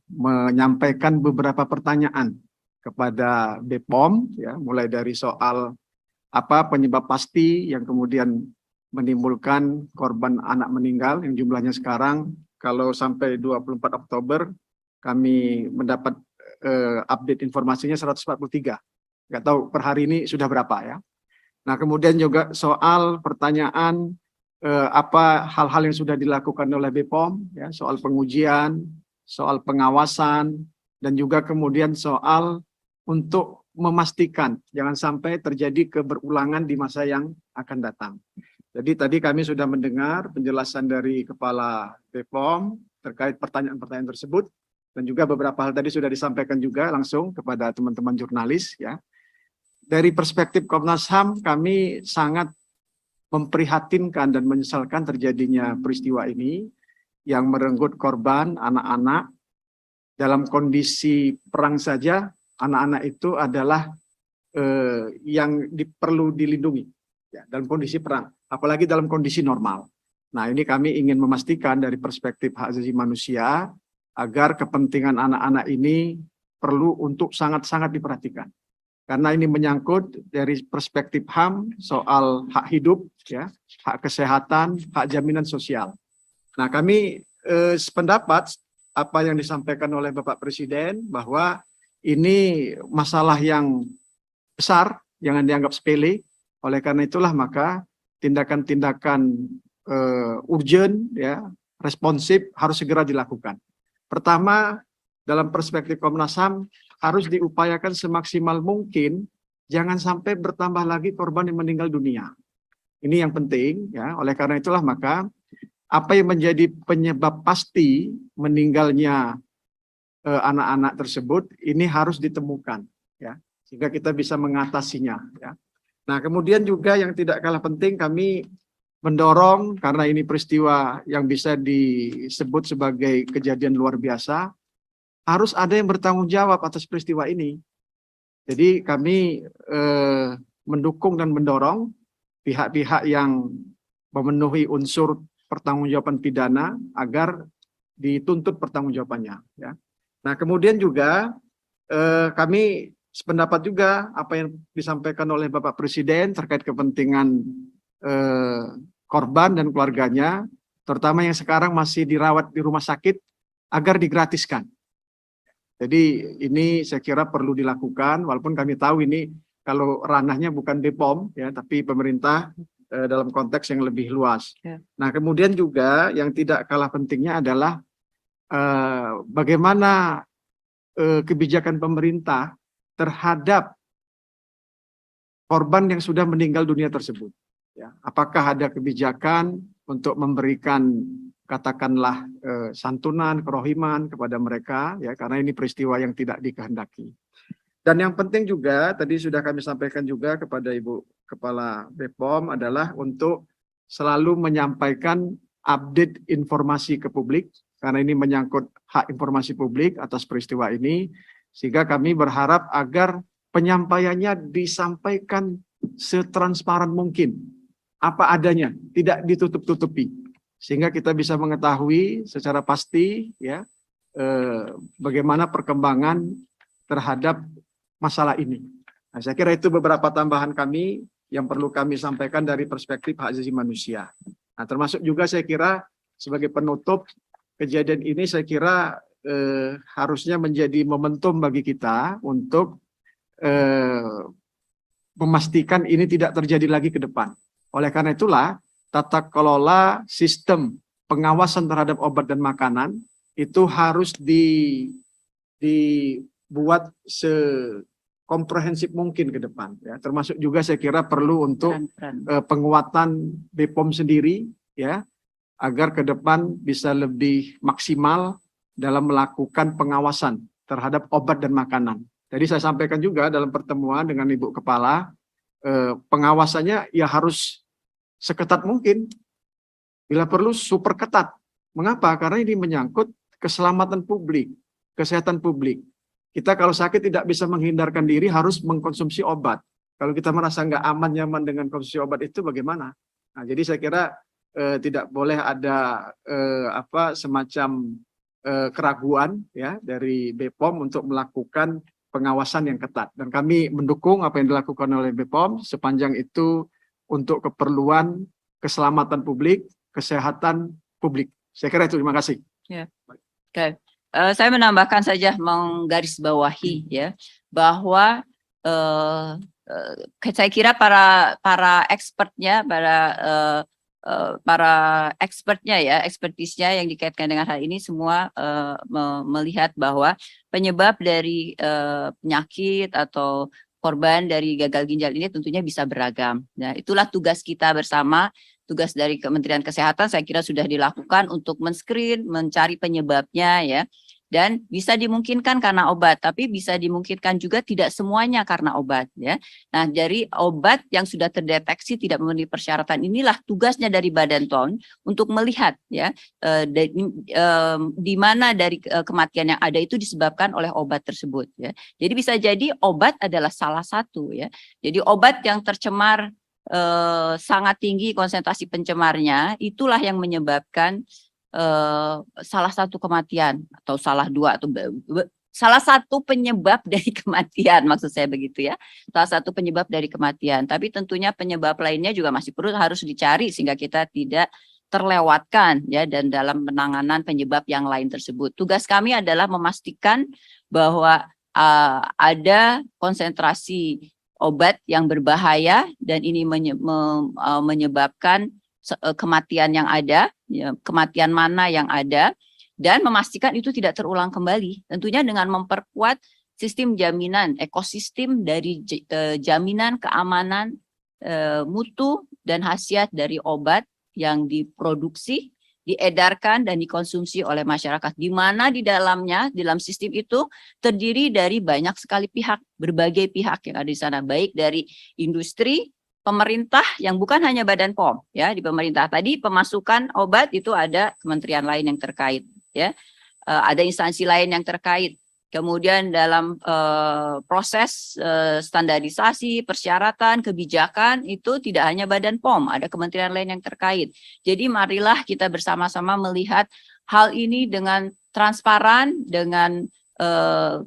menyampaikan beberapa pertanyaan kepada BPOM, ya, mulai dari soal apa penyebab pasti yang kemudian menimbulkan korban anak meninggal yang jumlahnya sekarang kalau sampai 24 Oktober kami mendapat update informasinya 143. Nggak tahu per hari ini sudah berapa ya. Nah, kemudian juga soal pertanyaan apa hal-hal yang sudah dilakukan oleh BPOM, ya, soal pengujian, soal pengawasan, dan juga kemudian soal untuk memastikan jangan sampai terjadi keberulangan di masa yang akan datang. Jadi tadi kami sudah mendengar penjelasan dari Kepala BPOM terkait pertanyaan-pertanyaan tersebut, dan juga beberapa hal tadi sudah disampaikan juga langsung kepada teman-teman jurnalis, ya. Dari perspektif Komnas HAM, kami sangat memprihatinkan dan menyesalkan terjadinya peristiwa ini yang merenggut korban anak-anak. Dalam kondisi perang saja, anak-anak itu adalah yang perlu dilindungi, ya, dalam kondisi perang, apalagi dalam kondisi normal. Nah, ini kami ingin memastikan dari perspektif hak asasi manusia agar kepentingan anak-anak ini perlu untuk sangat-sangat diperhatikan. Karena ini menyangkut dari perspektif HAM soal hak hidup, ya, hak kesehatan, hak jaminan sosial. Nah, kami sependapat apa yang disampaikan oleh Bapak Presiden bahwa ini masalah yang besar, jangan dianggap sepele. Oleh karena itulah maka tindakan-tindakan urgent, ya, responsif harus segera dilakukan. Pertama, dalam perspektif Komnas HAM harus diupayakan semaksimal mungkin jangan sampai bertambah lagi korban yang meninggal dunia. Ini yang penting, ya. Oleh karena itulah maka apa yang menjadi penyebab pasti meninggalnya anak-anak tersebut ini harus ditemukan, ya, sehingga kita bisa mengatasinya, ya. Nah, kemudian juga yang tidak kalah penting kami mendorong, karena ini peristiwa yang bisa disebut sebagai kejadian luar biasa, harus ada yang bertanggung jawab atas peristiwa ini. Jadi kami mendukung dan mendorong pihak-pihak yang memenuhi unsur pertanggungjawaban pidana agar dituntut pertanggungjawabannya, ya. Nah, kemudian juga kami sependapat juga apa yang disampaikan oleh Bapak Presiden terkait kepentingan korban dan keluarganya, terutama yang sekarang masih dirawat di rumah sakit, agar digratiskan. Jadi ini saya kira perlu dilakukan, walaupun kami tahu ini kalau ranahnya bukan BPOM, ya, tapi pemerintah dalam konteks yang lebih luas. Ya. Nah, kemudian juga yang tidak kalah pentingnya adalah bagaimana kebijakan pemerintah terhadap korban yang sudah meninggal dunia tersebut. Ya, apakah ada kebijakan untuk memberikan katakanlah santunan, kerohiman kepada mereka, ya, karena ini peristiwa yang tidak dikehendaki. Dan yang penting juga tadi sudah kami sampaikan juga kepada Ibu Kepala BPOM adalah untuk selalu menyampaikan update informasi ke publik, karena ini menyangkut hak informasi publik atas peristiwa ini, sehingga kami berharap agar penyampaiannya disampaikan setransparan mungkin, apa adanya, tidak ditutup-tutupi, sehingga kita bisa mengetahui secara pasti, ya, bagaimana perkembangan terhadap masalah ini. Nah, saya kira itu beberapa tambahan kami yang perlu kami sampaikan dari perspektif hak asasi manusia. Nah, termasuk juga saya kira sebagai penutup kejadian ini, saya kira harusnya menjadi momentum bagi kita untuk memastikan ini tidak terjadi lagi ke depan. Oleh karena itulah tata kelola sistem pengawasan terhadap obat dan makanan itu harus dibuat sekomprehensif mungkin ke depan, ya. Termasuk juga saya kira perlu untuk penguatan BPOM sendiri, ya, agar ke depan bisa lebih maksimal dalam melakukan pengawasan terhadap obat dan makanan. Jadi saya sampaikan juga dalam pertemuan dengan Ibu Kepala, pengawasannya ya harus seketat mungkin, bila perlu super ketat. Mengapa? Karena ini menyangkut keselamatan publik, kesehatan publik. Kita kalau sakit tidak bisa menghindarkan diri, harus mengkonsumsi obat. Kalau kita merasa nggak aman, nyaman dengan konsumsi obat itu bagaimana? Nah, jadi saya kira tidak boleh ada semacam keraguan ya dari BPOM untuk melakukan pengawasan yang ketat, dan kami mendukung apa yang dilakukan oleh BPOM sepanjang itu untuk keperluan keselamatan publik, kesehatan publik. Saya kira itu. Terima kasih. Oke. Saya menambahkan saja, menggarisbawahi ya, bahwa saya kira para expertnya, para expertnya ya, ekspertisnya yang dikaitkan dengan hal ini semua melihat bahwa penyebab dari penyakit atau korban dari gagal ginjal ini tentunya bisa beragam. Nah, itulah tugas kita bersama. Tugas dari Kementerian Kesehatan saya kira sudah dilakukan untuk men-screen, mencari penyebabnya ya. Dan bisa dimungkinkan karena obat, tapi bisa dimungkinkan juga tidak semuanya karena obat ya. Nah, dari obat yang sudah terdeteksi tidak memenuhi persyaratan, inilah tugasnya dari Badan POM untuk melihat ya di mana dari kematian yang ada itu disebabkan oleh obat tersebut ya. Jadi bisa jadi obat adalah salah satu ya. Jadi obat yang tercemar sangat tinggi konsentrasi pencemarnya, itulah yang menyebabkan salah satu kematian atau salah dua atau salah satu penyebab dari kematian, maksud saya begitu ya, salah satu penyebab dari kematian. Tapi tentunya penyebab lainnya juga masih harus dicari sehingga kita tidak terlewatkan ya, dan dalam penanganan penyebab yang lain tersebut. Tugas kami adalah memastikan bahwa ada konsentrasi obat yang berbahaya dan ini menyebabkan kematian yang ada, ya, kematian mana yang ada, dan memastikan itu tidak terulang kembali. Tentunya dengan memperkuat sistem jaminan, ekosistem dari jaminan keamanan mutu dan khasiat dari obat yang diproduksi, diedarkan dan dikonsumsi oleh masyarakat, di mana di dalamnya, dalam sistem itu terdiri dari banyak sekali pihak, berbagai pihak yang ada di sana, baik dari industri, pemerintah yang bukan hanya Badan POM ya, di pemerintah tadi pemasukan obat itu ada kementerian lain yang terkait ya, ada instansi lain yang terkait. Kemudian dalam proses standarisasi, persyaratan, kebijakan itu tidak hanya Badan POM, ada kementerian lain yang terkait. Jadi marilah kita bersama-sama melihat hal ini dengan transparan, dengan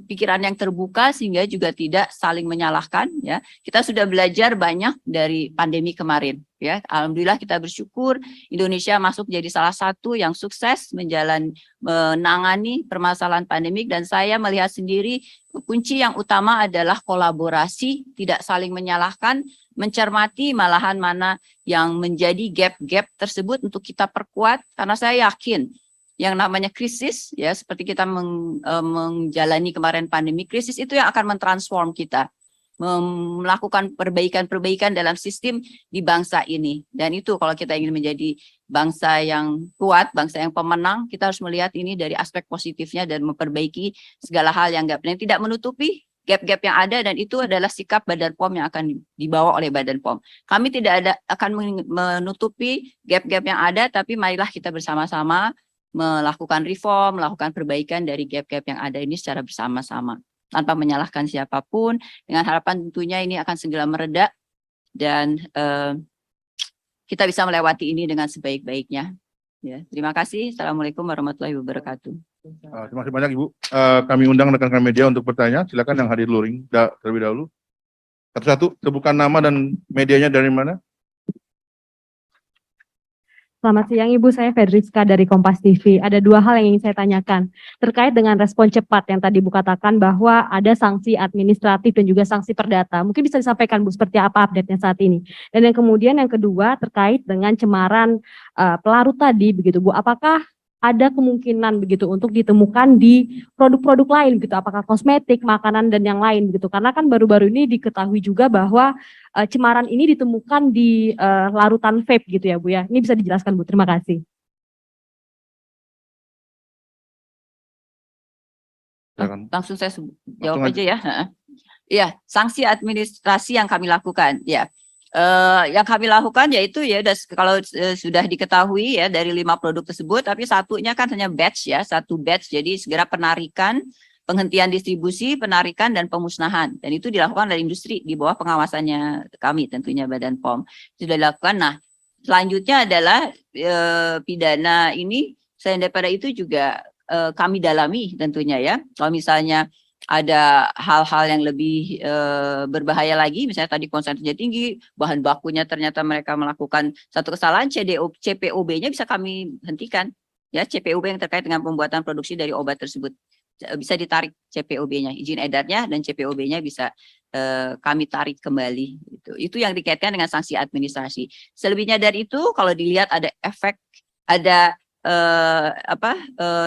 pikiran yang terbuka sehingga juga tidak saling menyalahkan ya. Kita sudah belajar banyak dari pandemi kemarin ya. Alhamdulillah kita bersyukur Indonesia masuk jadi salah satu yang sukses menangani permasalahan pandemik, dan saya melihat sendiri kunci yang utama adalah kolaborasi, tidak saling menyalahkan, mencermati malahan mana yang menjadi gap-gap tersebut untuk kita perkuat, karena saya yakin yang namanya krisis ya, seperti kita menjalani kemarin pandemi, krisis itu yang akan mentransform kita, melakukan perbaikan-perbaikan dalam sistem di bangsa ini. Dan itu kalau kita ingin menjadi bangsa yang kuat, bangsa yang pemenang, kita harus melihat ini dari aspek positifnya dan memperbaiki segala hal yang tidak menutupi gap-gap yang ada, dan itu adalah sikap Badan POM yang akan dibawa oleh Badan POM. Kami tidak akan menutupi gap-gap yang ada, tapi marilah kita bersama-sama melakukan reform, melakukan perbaikan dari gap-gap yang ada ini secara bersama-sama, tanpa menyalahkan siapapun, dengan harapan tentunya ini akan segera mereda dan kita bisa melewati ini dengan sebaik-baiknya. Ya, terima kasih. Assalamualaikum warahmatullahi wabarakatuh. Terima kasih banyak Ibu. Kami undang rekan-rekan media untuk bertanya. Silakan yang hadir luring terlebih dahulu. Satu-satu sebutkan nama dan medianya dari mana. Selamat siang Ibu, saya Fedriska dari Kompas TV. Ada dua hal yang ingin saya tanyakan terkait dengan respon cepat yang tadi Bu katakan bahwa ada sanksi administratif dan juga sanksi perdata. Mungkin bisa disampaikan Bu seperti apa update-nya saat ini. Dan yang kemudian yang kedua terkait dengan cemaran pelarut tadi begitu Bu. Apakah ada kemungkinan begitu untuk ditemukan di produk-produk lain begitu, apakah kosmetik, makanan dan yang lain begitu, karena kan baru-baru ini diketahui juga bahwa cemaran ini ditemukan di larutan vape gitu ya Bu ya. Ini bisa dijelaskan Bu, terima kasih. Langsung saya jawab aja ya. Iya, sanksi administrasi yang kami lakukan ya. Yang kami lakukan yaitu ya kalau sudah diketahui ya dari 5 produk tersebut, tapi satunya kan hanya batch ya, satu batch, jadi segera penarikan, penghentian distribusi, penarikan dan pemusnahan, dan itu dilakukan oleh industri di bawah pengawasannya kami tentunya Badan POM sudah dilakukan. Nah, selanjutnya adalah pidana ini selain daripada itu juga kami dalami tentunya ya. Kalau misalnya ada hal-hal yang lebih berbahaya lagi, misalnya tadi konsentrasinya tinggi, bahan bakunya ternyata mereka melakukan satu kesalahan, CPOB-nya bisa kami hentikan. Ya, CPOB yang terkait dengan pembuatan produksi dari obat tersebut bisa ditarik CPOB-nya, izin edarnya dan CPOB-nya bisa kami tarik kembali. Itu yang dikaitkan dengan sanksi administrasi. Selebihnya dari itu, kalau dilihat ada efek, ada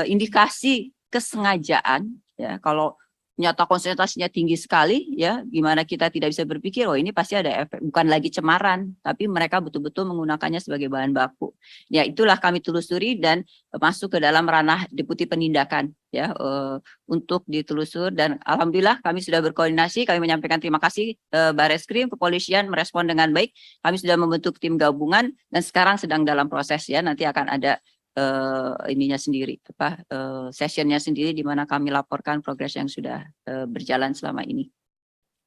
indikasi kesengajaan, ya kalau nyata konsentrasinya tinggi sekali, ya gimana kita tidak bisa berpikir, oh ini pasti ada efek, bukan lagi cemaran, tapi mereka betul-betul menggunakannya sebagai bahan baku. Ya itulah kami telusuri dan masuk ke dalam ranah deputi penindakan, ya untuk ditelusur, dan alhamdulillah kami sudah berkoordinasi, kami menyampaikan terima kasih Bareskrim, kepolisian merespon dengan baik, kami sudah membentuk tim gabungan dan sekarang sedang dalam proses ya, nanti akan ada ininya sendiri, sessionnya sendiri di mana kami laporkan progres yang sudah berjalan selama ini.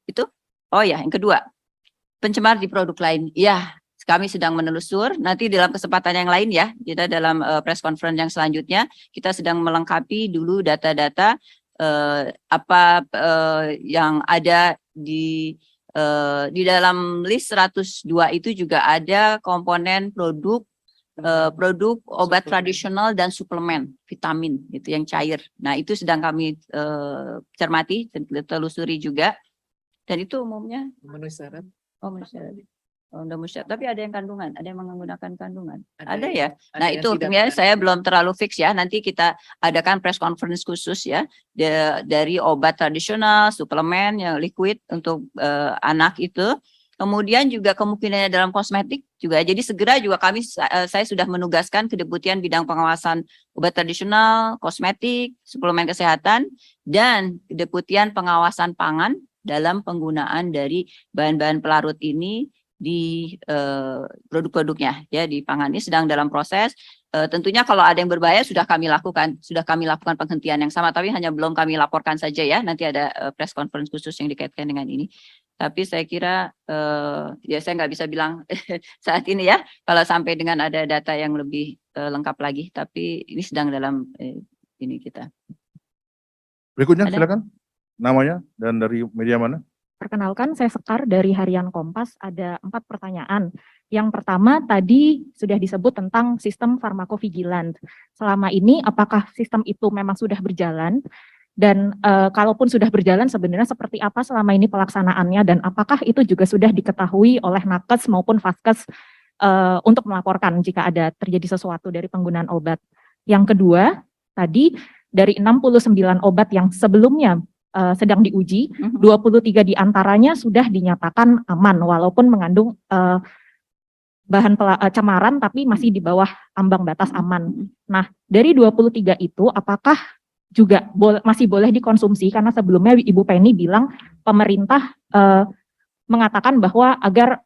Itu. Oh ya, yang kedua, pencemar di produk lain. Ya, kami sedang menelusur. Nanti dalam kesempatan yang lain ya, kita dalam press conference yang selanjutnya kita sedang melengkapi dulu data-data yang ada di dalam list 102 itu juga ada komponen produk obat tradisional dan suplemen vitamin itu yang cair. Nah itu sedang kami cermati, telusuri juga. Dan itu umumnya Memenuhi syarat. memenuhi syarat. Memenuhi syarat. Tapi ada yang kandungan, ada yang menggunakan kandungan. Ada Ada yang- ya. ada Nah yang itu tidak ya, mengandung. saya belum terlalu fix ya. Nanti kita adakan press conference khusus ya dari obat tradisional, suplemen yang liquid untuk anak itu. Kemudian juga kemungkinannya dalam kosmetik juga. Jadi segera juga saya sudah menugaskan Kedeputian Bidang Pengawasan Obat Tradisional, Kosmetik, Suplemen Kesehatan, dan Kedeputian Pengawasan Pangan dalam penggunaan dari bahan-bahan pelarut ini di produk-produknya ya, di pangan ini sedang dalam proses. Tentunya kalau ada yang berbahaya sudah kami lakukan penghentian yang sama, tapi hanya belum kami laporkan saja ya. Nanti ada press conference khusus yang dikaitkan dengan ini. Tapi saya kira ya saya nggak bisa bilang saat ini ya, kalau sampai dengan ada data yang lebih lengkap lagi. Tapi ini sedang dalam ini kita. Berikutnya Ada? silakan. Namanya dan dari media mana? Perkenalkan, saya Sekar dari Harian Kompas. Ada 4 pertanyaan. Yang pertama tadi sudah disebut tentang sistem farmakovigilan. Selama ini apakah sistem itu memang sudah berjalan? Dan kalaupun sudah berjalan sebenarnya seperti apa selama ini pelaksanaannya, dan apakah itu juga sudah diketahui oleh Nakes maupun Vaskes untuk melaporkan jika ada terjadi sesuatu dari penggunaan obat. Yang kedua, tadi dari 69 obat yang sebelumnya sedang diuji, 23 diantaranya sudah dinyatakan aman walaupun mengandung bahan cemaran tapi masih di bawah ambang batas aman. Nah, dari 23 itu apakah juga masih boleh dikonsumsi, karena sebelumnya Ibu Penny bilang pemerintah mengatakan bahwa agar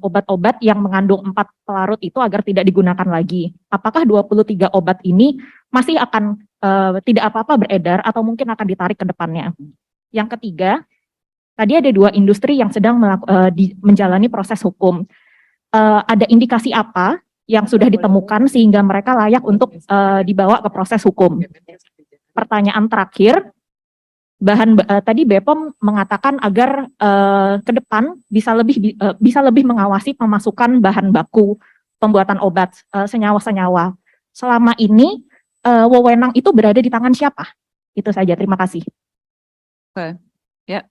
obat-obat yang mengandung 4 pelarut itu agar tidak digunakan lagi. Apakah 23 obat ini masih akan tidak apa-apa beredar atau mungkin akan ditarik ke depannya? Yang ketiga, tadi ada 2 industri yang sedang menjalani proses hukum. Ada indikasi apa yang sudah ditemukan sehingga mereka layak untuk dibawa ke proses hukum? Pertanyaan terakhir, tadi BPOM mengatakan agar ke depan bisa lebih mengawasi pemasukan bahan baku pembuatan obat senyawa-senyawa. Selama ini wewenang itu berada di tangan siapa? Itu saja, terima kasih. Ya,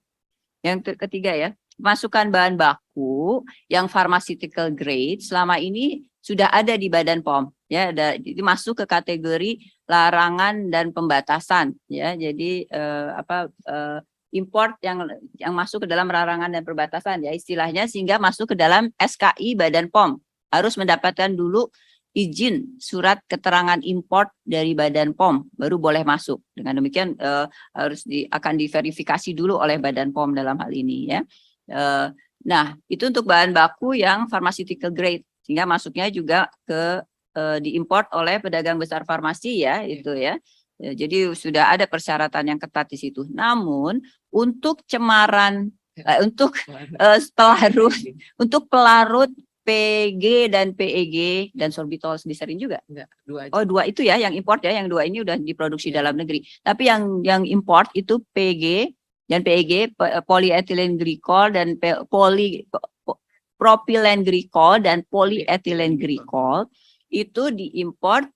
yang ketiga ya, masukan bahan baku yang pharmaceutical grade selama ini sudah ada di Badan POM ya, jadi masuk ke kategori larangan dan pembatasan ya. Jadi import yang masuk ke dalam larangan dan perbatasan ya istilahnya, sehingga masuk ke dalam SKI Badan POM harus mendapatkan dulu izin surat keterangan import dari Badan POM baru boleh masuk. Dengan demikian akan diverifikasi dulu oleh Badan POM dalam hal ini ya. Nah, itu untuk bahan baku yang pharmaceutical grade, sehingga masuknya juga ke diimport oleh pedagang besar farmasi ya, itu ya. Jadi sudah ada persyaratan yang ketat di situ. Namun untuk cemaran untuk pelarut PG dan PEG dan sorbitol gliserin juga. Enggak, dua aja. Oh, dua itu ya yang import ya, yang dua ini udah diproduksi Iya. dalam negeri. Tapi yang import itu PG dan PEG, polyethylene glycol dan propylene glycol dan polyethylene glycol itu diimport,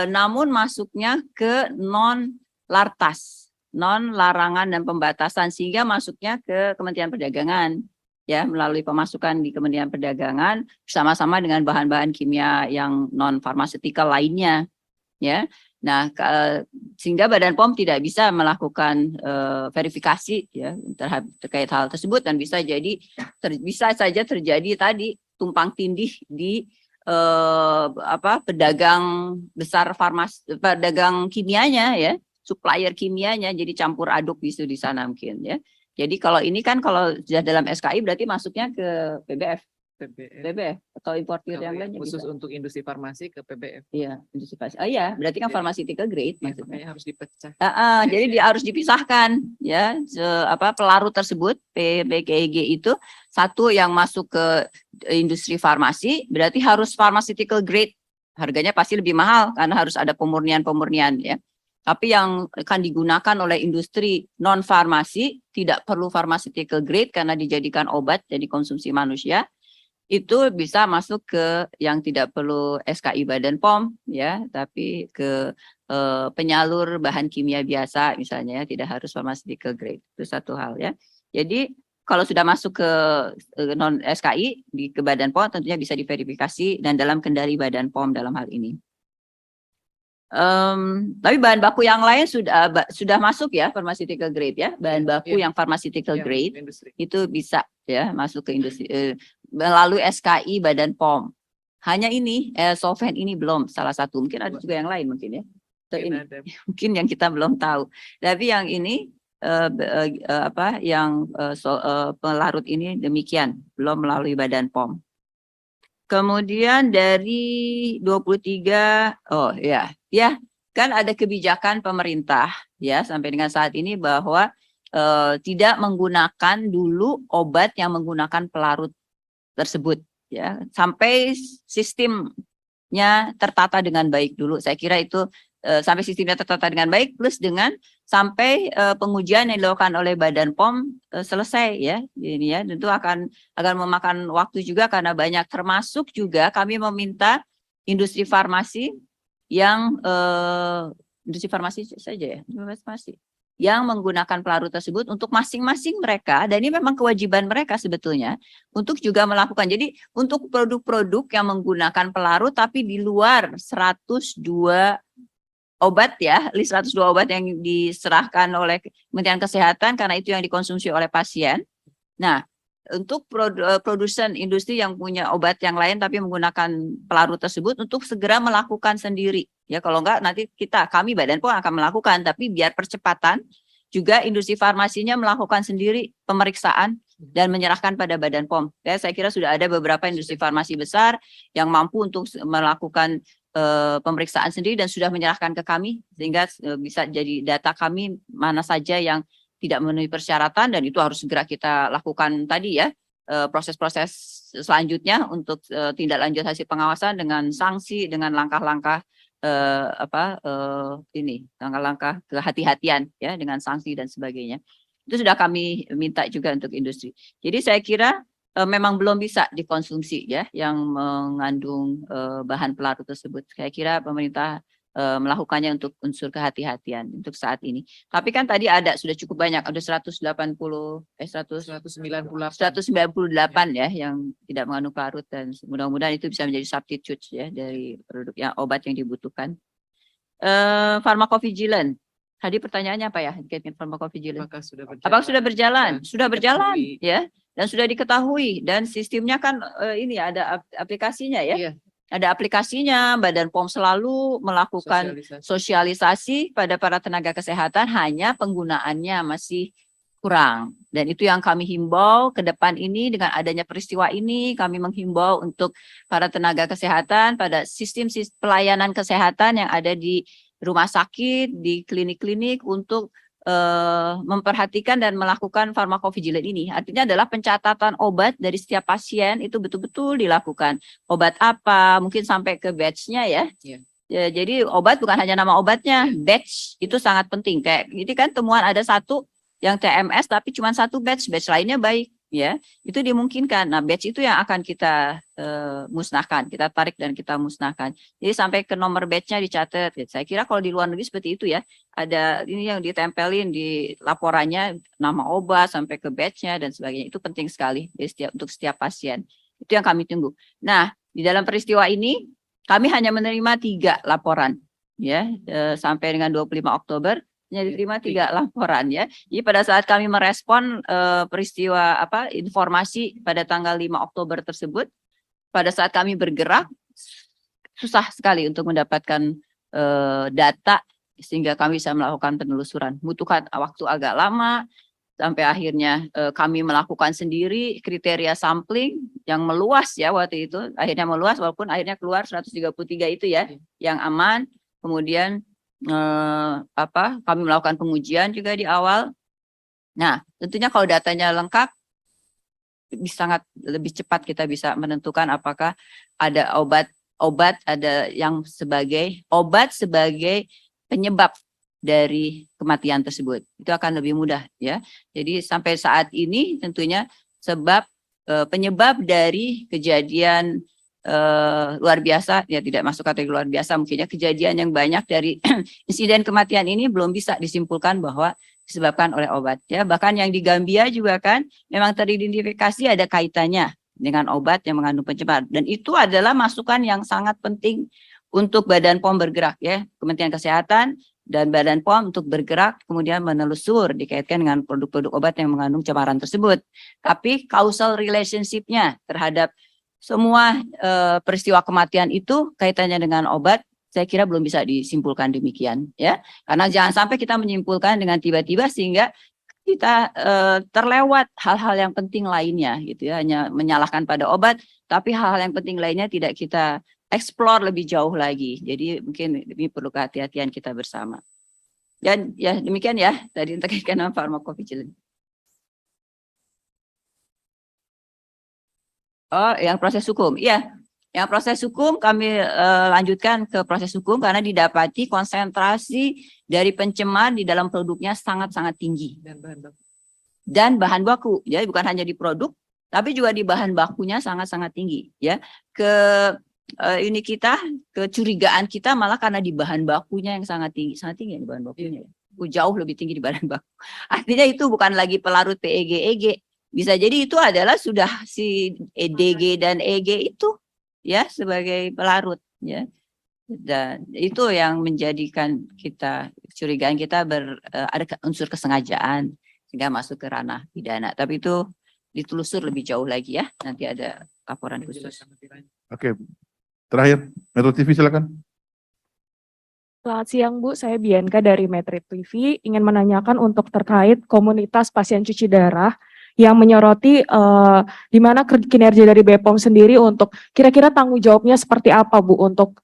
namun masuknya ke non lartas, non larangan dan pembatasan, sehingga masuknya ke Kementerian Perdagangan ya, melalui pemasukan di Kementerian Perdagangan bersama-sama dengan bahan-bahan kimia yang non farmaseutical lainnya ya. Nah, sehingga Badan POM tidak bisa melakukan verifikasi ya terkait hal tersebut, dan bisa bisa saja terjadi tadi tumpang tindih di pedagang besar pedagang kimianya ya, supplier kimianya, jadi campur aduk di sana mungkin ya. Jadi kalau ini kan kalau sudah dalam SKI berarti masuknya ke PBF atau importir yang lainnya khusus bisa. untuk industri farmasi ke PBF. Iya, industri farmasi. Oh iya, berarti kan Jadi- pharmaceutical grade Ya, maksudnya. makanya harus dipecah. Jadi harus dipisahkan ya, pelarut tersebut PBKG itu satu yang masuk ke industri farmasi berarti harus pharmaceutical grade. Harganya pasti lebih mahal karena harus ada pemurnian ya. Tapi yang akan digunakan oleh industri non farmasi tidak perlu pharmaceutical grade karena dijadikan obat jadi konsumsi manusia. Itu bisa masuk ke yang tidak perlu SKI Badan POM ya, tapi ke penyalur bahan kimia biasa misalnya ya, tidak harus pharmaceutical grade. Itu satu hal ya. Jadi kalau sudah masuk ke non SKI ke Badan POM tentunya bisa diverifikasi dan dalam kendali Badan POM dalam hal ini. Tapi bahan baku yang lain sudah masuk ya pharmaceutical grade ya, bahan baku yang pharmaceutical Yang grade industri. itu bisa ya masuk ke industri melalui SKI Badan POM. Hanya ini solvent ini belum, salah satu, mungkin ada juga yang lain mungkin ya. Atau Mungkin ini ada. mungkin yang kita belum tahu. Tapi yang ini pelarut ini demikian, belum melalui Badan POM. Kemudian dari 23, oh ya kan ada kebijakan pemerintah ya sampai dengan saat ini bahwa tidak menggunakan dulu obat yang menggunakan pelarut tersebut ya, sampai sistemnya tertata dengan baik dulu. Saya kira itu sampai sistemnya tertata dengan baik plus dengan sampai pengujian yang dilakukan oleh Badan POM selesai ya. Ini ya tentu akan memakan waktu juga karena banyak, termasuk juga kami meminta industri farmasi yang industri farmasi saja ya, farmasi yang menggunakan pelarut tersebut untuk masing-masing mereka, dan ini memang kewajiban mereka sebetulnya untuk juga melakukan. Jadi untuk produk-produk yang menggunakan pelarut tapi di luar 102 obat ya, list 102 obat yang diserahkan oleh Kementerian Kesehatan karena itu yang dikonsumsi oleh pasien. Nah, untuk produsen industri yang punya obat yang lain tapi menggunakan pelarut tersebut untuk segera melakukan sendiri. Ya kalau enggak nanti kami Badan POM akan melakukan, tapi biar percepatan juga industri farmasinya melakukan sendiri pemeriksaan dan menyerahkan pada Badan POM. Ya, saya kira sudah ada beberapa industri farmasi besar yang mampu untuk melakukan pemeriksaan sendiri dan sudah menyerahkan ke kami sehingga bisa jadi data kami mana saja yang tidak memenuhi persyaratan, dan itu harus segera kita lakukan tadi ya, proses-proses selanjutnya untuk tindak lanjut hasil pengawasan dengan sanksi, dengan langkah-langkah langkah-langkah kehati-hatian ya dengan sanksi dan sebagainya. Itu sudah kami minta juga untuk industri. Jadi saya kira memang belum bisa dikonsumsi ya yang mengandung bahan pelarut tersebut. Saya kira pemerintah melakukannya untuk unsur kehati-hatian untuk saat ini. Tapi kan tadi sudah cukup banyak, ada 198 ya yang tidak mengandung pelarut, dan mudah-mudahan itu bisa menjadi substitute ya dari produk yang obat yang dibutuhkan. Pharmacovigilance. Tadi pertanyaannya apa ya? Pharmacovigilance. Apakah sudah berjalan? Sudah berjalan ya, dan sudah diketahui, dan sistemnya kan ini ada aplikasinya ya. Iya. Ada aplikasinya, Badan POM selalu melakukan sosialisasi pada para tenaga kesehatan, hanya penggunaannya masih kurang. Dan itu yang kami himbau ke depan ini, dengan adanya peristiwa ini, kami menghimbau untuk para tenaga kesehatan pada sistem pelayanan kesehatan yang ada di rumah sakit, di klinik-klinik untuk memperhatikan dan melakukan farmakovigilan ini. Artinya adalah pencatatan obat dari setiap pasien itu betul-betul dilakukan. Obat apa, mungkin sampai ke batch-nya ya. Iya. Ya, jadi obat bukan hanya nama obatnya, batch itu sangat penting. Kayak ini kan temuan ada satu yang TMS tapi cuma satu batch lainnya baik ya. Itu dimungkinkan. Nah, batch itu yang akan kita musnahkan, kita tarik dan kita musnahkan. Jadi sampai ke nomor batch-nya dicatat. Saya kira kalau di luar negeri seperti itu ya. Ada ini yang ditempelin di laporannya nama obat sampai ke batch-nya dan sebagainya. Itu penting sekali untuk setiap pasien. Itu yang kami tunggu. Nah, di dalam peristiwa ini kami hanya menerima 3 laporan ya sampai dengan 25 Oktober hanya diterima 3 laporan ya. Jadi pada saat kami merespon peristiwa informasi pada tanggal 5 Oktober tersebut, pada saat kami bergerak susah sekali untuk mendapatkan data sehingga kami bisa melakukan penelusuran. Butuhkan waktu agak lama sampai akhirnya kami melakukan sendiri kriteria sampling yang meluas ya waktu itu. Akhirnya meluas walaupun akhirnya keluar 133 itu ya yang aman. Kemudian kami melakukan pengujian juga di awal. Nah, tentunya kalau datanya lengkap sangat lebih cepat kita bisa menentukan apakah ada obat ada yang sebagai obat sebagai penyebab dari kematian tersebut. Itu akan lebih mudah ya. Jadi sampai saat ini tentunya penyebab dari kejadian luar biasa ya, tidak masuk kategori luar biasa mungkinnya, kejadian yang banyak dari insiden kematian ini belum bisa disimpulkan bahwa disebabkan oleh obat ya. Bahkan yang di Gambia juga kan memang teridentifikasi ada kaitannya dengan obat yang mengandung pencemar, dan itu adalah masukan yang sangat penting untuk Badan POM bergerak ya, Kementerian Kesehatan dan Badan POM untuk bergerak kemudian menelusur dikaitkan dengan produk-produk obat yang mengandung cemaran tersebut. Tapi causal relationship-nya terhadap semua peristiwa kematian itu kaitannya dengan obat, saya kira belum bisa disimpulkan demikian ya. Karena jangan sampai kita menyimpulkan dengan tiba-tiba sehingga kita terlewat hal-hal yang penting lainnya gitu ya, hanya menyalahkan pada obat, tapi hal-hal yang penting lainnya tidak kita explore lebih jauh lagi. Jadi mungkin ini perlu kehati-hatian kita bersama. Dan ya demikian ya tadi terkait dengan farmakovigilance. Oh, yang proses hukum. Iya, yang proses hukum kami lanjutkan ke proses hukum karena didapati konsentrasi dari pencemar di dalam produknya sangat-sangat tinggi. Dan bahan baku. Jadi bukan hanya di produk, tapi juga di bahan bakunya sangat-sangat tinggi. Ya, kecurigaan kita malah karena di bahan bakunya yang sangat tinggi ya di bahan bakunya. Jauh lebih tinggi di bahan baku. Artinya itu bukan lagi pelarut PEG. Bisa jadi itu adalah sudah si EDG dan EG itu ya sebagai pelarut ya. Dan itu yang menjadikan kecurigaan kita ada unsur kesengajaan sehingga masuk ke ranah pidana. Tapi itu ditelusur lebih jauh lagi ya. Nanti ada laporan khusus. Oke. Terakhir, Metro TV silakan. Selamat siang Bu, saya Bianca dari Metro TV ingin menanyakan untuk terkait komunitas pasien cuci darah yang menyoroti di mana kinerja dari BPOM sendiri untuk kira-kira tanggung jawabnya seperti apa Bu untuk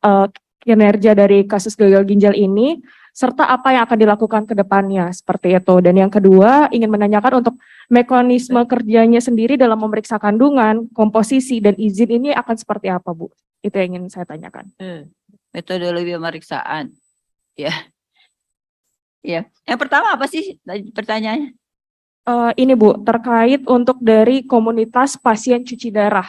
kinerja dari kasus gagal ginjal ini, serta apa yang akan dilakukan ke depannya seperti itu. Dan yang kedua ingin menanyakan untuk mekanisme kerjanya sendiri dalam memeriksa kandungan, komposisi dan izin ini akan seperti apa Bu? Itu yang ingin saya tanyakan. Metodologi pemeriksaan. Ya. Ya. Yang pertama apa sih pertanyaannya? Ini Bu, terkait untuk dari komunitas pasien cuci darah.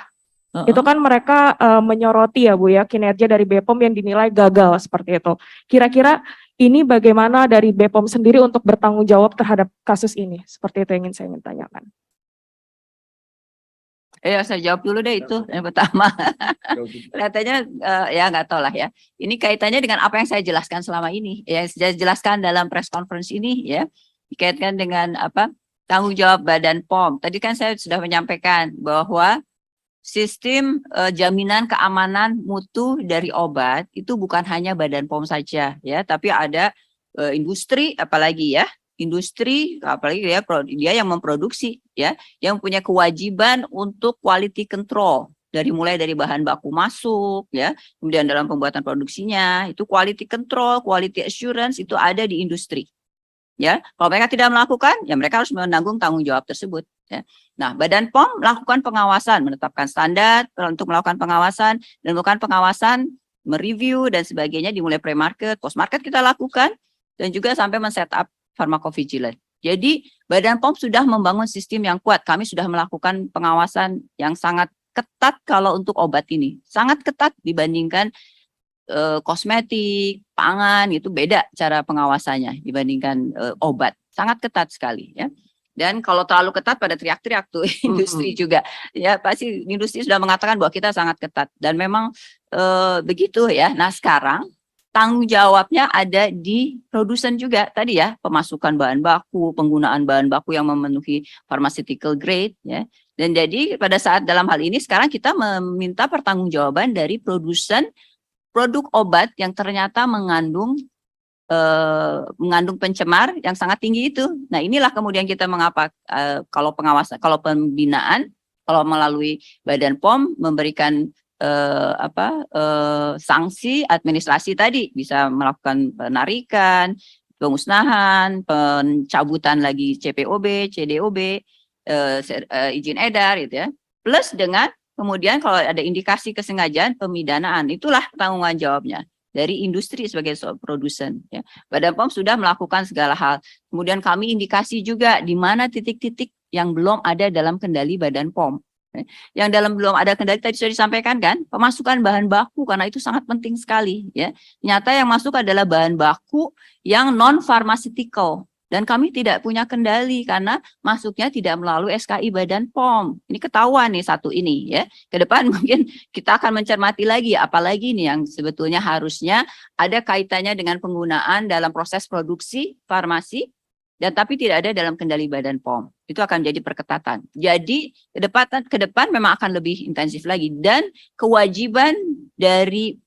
Itu kan mereka menyoroti ya Bu ya, kinerja dari BPOM yang dinilai gagal seperti itu. Kira-kira ini bagaimana dari BPOM sendiri untuk bertanggung jawab terhadap kasus ini? Seperti itu yang saya ingin tanyakan. Saya jawab dulu deh itu yang pertama. Kelihatannya ya nggak tahu lah ya. Ini kaitannya dengan apa yang saya jelaskan selama ini. Yang saya jelaskan dalam press conference ini ya. Dikaitkan dengan tanggung jawab Badan POM. Tadi kan saya sudah menyampaikan bahwa sistem jaminan keamanan mutu dari obat itu bukan hanya Badan POM saja ya, tapi ada industri apalagi ya. Industri apalagi ya dia yang memproduksi ya, yang punya kewajiban untuk quality control mulai dari bahan baku masuk ya, kemudian dalam pembuatan produksinya itu quality control, quality assurance itu ada di industri. Ya, kalau mereka tidak melakukan, ya mereka harus menanggung tanggung jawab tersebut. Ya. Nah, Badan POM melakukan pengawasan, menetapkan standar untuk melakukan pengawasan dan melakukan pengawasan, mereview dan sebagainya dimulai pre-market, post-market kita lakukan dan juga sampai men-setup pharmacovigilance. Jadi Badan POM sudah membangun sistem yang kuat. Kami sudah melakukan pengawasan yang sangat ketat kalau untuk obat ini. Sangat ketat dibandingkan kosmetik, pangan, itu beda cara pengawasannya dibandingkan obat. Sangat ketat sekali ya. Dan kalau terlalu ketat pada teriak-teriak tuh industri juga. Ya pasti industri sudah mengatakan bahwa kita sangat ketat. Dan memang begitu ya. Nah sekarang tanggung jawabnya ada di produsen juga tadi ya, pemasukan bahan baku, penggunaan bahan baku yang memenuhi pharmaceutical grade ya. Dan jadi pada saat dalam hal ini sekarang kita meminta pertanggungjawaban dari produsen produk obat yang ternyata mengandung pencemar yang sangat tinggi itu. Nah, inilah kemudian kita mengapa kalau pengawasan, kalau pembinaan, kalau melalui Badan POM memberikan sanksi administrasi tadi, bisa melakukan penarikan, pemusnahan, pencabutan lagi CPOB, CDOB, izin edar gitu ya. Plus dengan kemudian kalau ada indikasi kesengajaan, pemidanaan, itulah tanggungan jawabnya dari industri sebagai produsen. Ya. Badan POM sudah melakukan segala hal. Kemudian kami indikasi juga di mana titik-titik yang belum ada dalam kendali Badan POM. Yang dalam belum ada kendali tadi sudah disampaikan kan, pemasukan bahan baku karena itu sangat penting sekali. Ya. Ternyata yang masuk adalah bahan baku yang non-pharmaceutical. Dan kami tidak punya kendali karena masuknya tidak melalui SKI Badan POM. Ini ketahuan nih satu ini ya. Ke depan mungkin kita akan mencermati lagi apalagi nih yang sebetulnya harusnya ada kaitannya dengan penggunaan dalam proses produksi farmasi dan tapi tidak ada dalam kendali Badan POM. Itu akan jadi perketatan. Jadi ke depan memang akan lebih intensif lagi dan kewajiban dari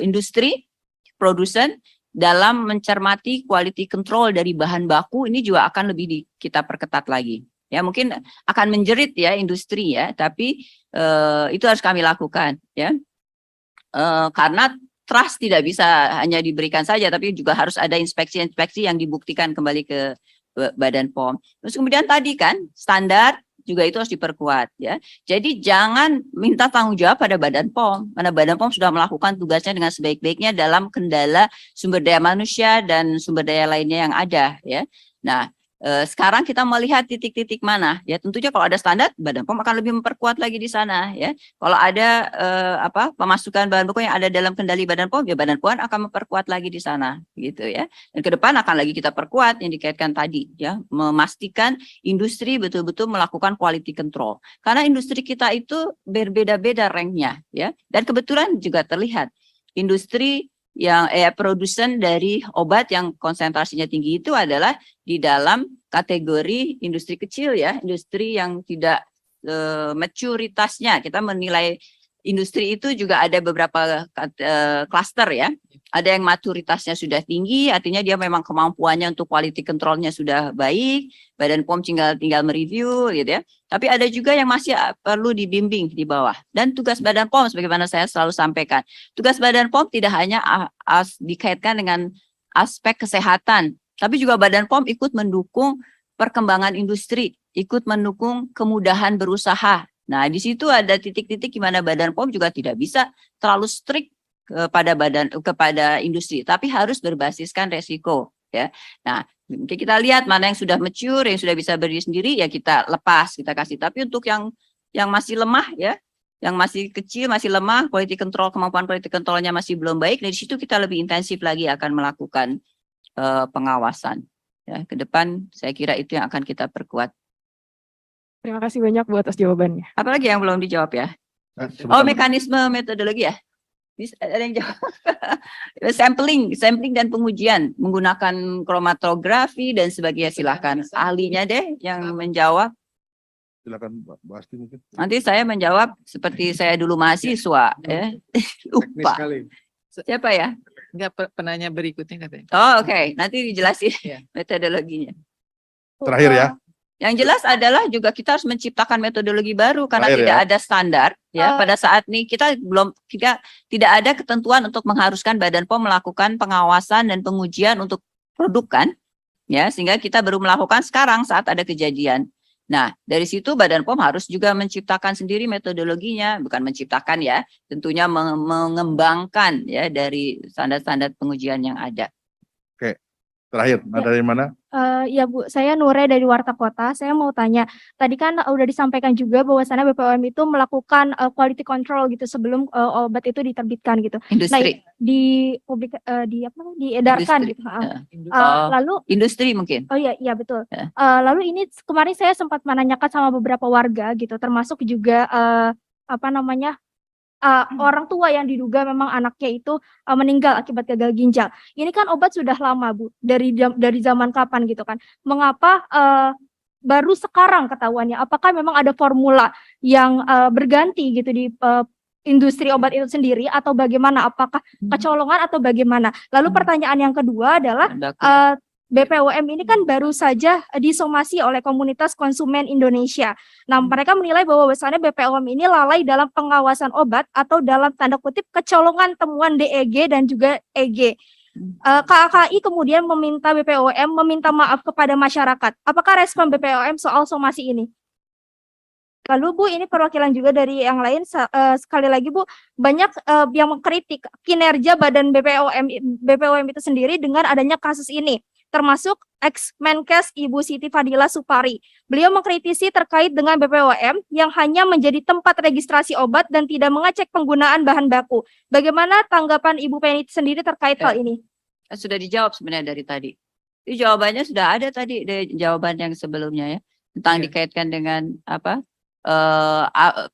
industri produsen dalam mencermati quality control dari bahan baku ini juga akan lebih kita perketat lagi. Ya mungkin akan menjerit ya industri ya, tapi itu harus kami lakukan ya. Karena trust tidak bisa hanya diberikan saja, tapi juga harus ada inspeksi-inspeksi yang dibuktikan kembali ke Badan POM. Terus kemudian tadi kan standar juga itu harus diperkuat ya. Jadi jangan minta tanggung jawab pada Badan POM, karena Badan POM sudah melakukan tugasnya dengan sebaik-baiknya dalam kendala sumber daya manusia dan sumber daya lainnya yang ada ya. Nah, sekarang kita melihat titik-titik mana ya, tentunya kalau ada standar Badan POM akan lebih memperkuat lagi di sana ya. Kalau ada pemasukan bahan baku yang ada dalam kendali Badan POM ya Badan POM akan memperkuat lagi di sana gitu ya. Dan ke depan akan lagi kita perkuat yang dikaitkan tadi ya, memastikan industri betul-betul melakukan quality control. Karena industri kita itu berbeda-beda ranknya ya. Dan kebetulan juga terlihat industri yang produsen dari obat yang konsentrasinya tinggi itu adalah di dalam kategori industri kecil ya, industri yang tidak maturitasnya. Kita menilai industri itu juga ada beberapa klaster ya. Ada yang maturitasnya sudah tinggi, artinya dia memang kemampuannya untuk quality controlnya sudah baik, Badan POM tinggal mereview gitu ya. Tapi ada juga yang masih perlu dibimbing di bawah. Dan tugas Badan POM sebagaimana saya selalu sampaikan, tugas Badan POM tidak hanya dikaitkan dengan aspek kesehatan, tapi juga Badan POM ikut mendukung perkembangan industri, ikut mendukung kemudahan berusaha. Nah, di situ ada titik-titik di mana Badan POM juga tidak bisa terlalu strict kepada industri, tapi harus berbasiskan resiko ya. Nah, mungkin kita lihat mana yang sudah mature, yang sudah bisa berdiri sendiri ya kita lepas, kita kasih. Tapi untuk yang masih lemah ya, yang masih kecil, masih lemah, kemampuan quality controlnya masih belum baik, dari situ kita lebih intensif lagi akan melakukan pengawasan. Ya, ke depan saya kira itu yang akan kita perkuat. Terima kasih banyak Bu atas jawabannya. Apalagi yang belum dijawab ya? Oh, mekanisme metodologi ya? Bisa ada yang jawab. sampling dan pengujian menggunakan kromatografi dan sebagainya, silakan ahlinya deh yang menjawab. Silakan Mbak Asti mungkin. Nanti saya menjawab seperti saya dulu mahasiswa ya. Lupa. Siapa ya? Enggak, penanya berikutnya katanya. Oh, oke. Nanti dijelasin Ya. metodologinya. Terakhir ya. Yang jelas adalah juga kita harus menciptakan metodologi baru karena Terakhir tidak ya. ada standar ya. Pada saat ini kita tidak ada ketentuan untuk mengharuskan Badan POM melakukan pengawasan dan pengujian untuk produk kan, ya, sehingga kita baru melakukan sekarang saat ada kejadian. Nah, dari situ Badan POM harus juga menciptakan sendiri metodologinya, bukan menciptakan ya, tentunya mengembangkan ya dari standar-standar pengujian yang ada. Terakhir, ada dari mana? Ya Bu, saya Nure dari Warta Kota. Saya mau tanya, tadi kan udah disampaikan juga bahwasannya BPOM itu melakukan quality control gitu sebelum obat itu diterbitkan gitu. Industri, Di publik diedarkan Industri. gitu. Oh, Lalu industri mungkin. oh iya betul. Ya. Lalu ini kemarin saya sempat menanyakan sama beberapa warga gitu, termasuk juga orang tua yang diduga memang anaknya itu meninggal akibat gagal ginjal. Ini kan obat sudah lama Bu, dari zaman kapan gitu kan? Mengapa baru sekarang ketahuannya? Apakah memang ada formula yang berganti gitu di industri obat itu sendiri atau bagaimana? Apakah kecolongan atau bagaimana? Lalu pertanyaan yang kedua adalah BPOM ini kan baru saja disomasi oleh komunitas konsumen Indonesia. Nah, mereka menilai bahwa bahwasannya BPOM ini lalai dalam pengawasan obat atau dalam tanda kutip kecolongan temuan DEG dan juga EG. KAKI kemudian meminta BPOM meminta maaf kepada masyarakat. Apakah respon BPOM soal somasi ini? Lalu Bu, ini perwakilan juga dari yang lain. Sekali lagi Bu, banyak yang mengkritik kinerja Badan BPOM itu sendiri dengan adanya kasus ini, termasuk ex-Menkes Ibu Siti Fadila Supari. Beliau mengkritisi terkait dengan BPOM yang hanya menjadi tempat registrasi obat dan tidak mengecek penggunaan bahan baku. Bagaimana tanggapan Ibu Penny sendiri terkait hal ini? Sudah dijawab sebenarnya dari tadi. Itu jawabannya sudah ada tadi dari jawaban yang sebelumnya ya, tentang dikaitkan dengan apa?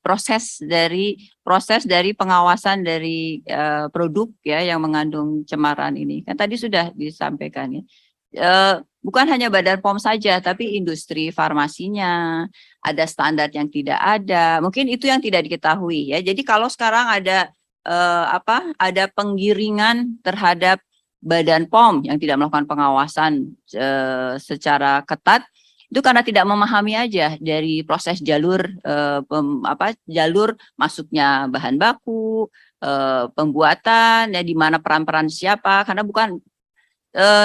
Proses dari pengawasan dari produk ya yang mengandung cemaran ini kan tadi sudah disampaikan ya. Bukan hanya Badan POM saja tapi industri farmasinya ada standar yang tidak ada, mungkin itu yang tidak diketahui ya. Jadi kalau sekarang ada ada penggiringan terhadap Badan POM yang tidak melakukan pengawasan secara ketat, itu karena tidak memahami aja dari proses jalur jalur masuknya bahan baku, pembuatan ya, di mana peran-peran siapa, karena bukan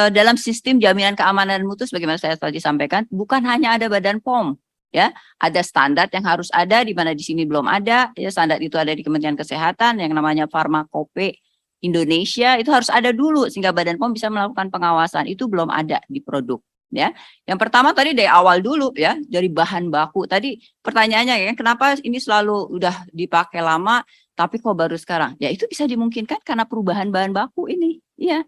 dalam sistem jaminan keamanan mutu sebagaimana saya tadi sampaikan, bukan hanya ada Badan POM ya, ada standar yang harus ada di mana di sini belum ada ya. Standar itu ada di Kementerian Kesehatan yang namanya Farmakope Indonesia, itu harus ada dulu sehingga Badan POM bisa melakukan pengawasan. Itu belum ada di produk. Ya, yang pertama tadi dari awal dulu ya, dari bahan baku tadi pertanyaannya ya, kenapa ini selalu udah dipakai lama tapi kok baru sekarang? Ya itu bisa dimungkinkan karena perubahan bahan baku ini, ya.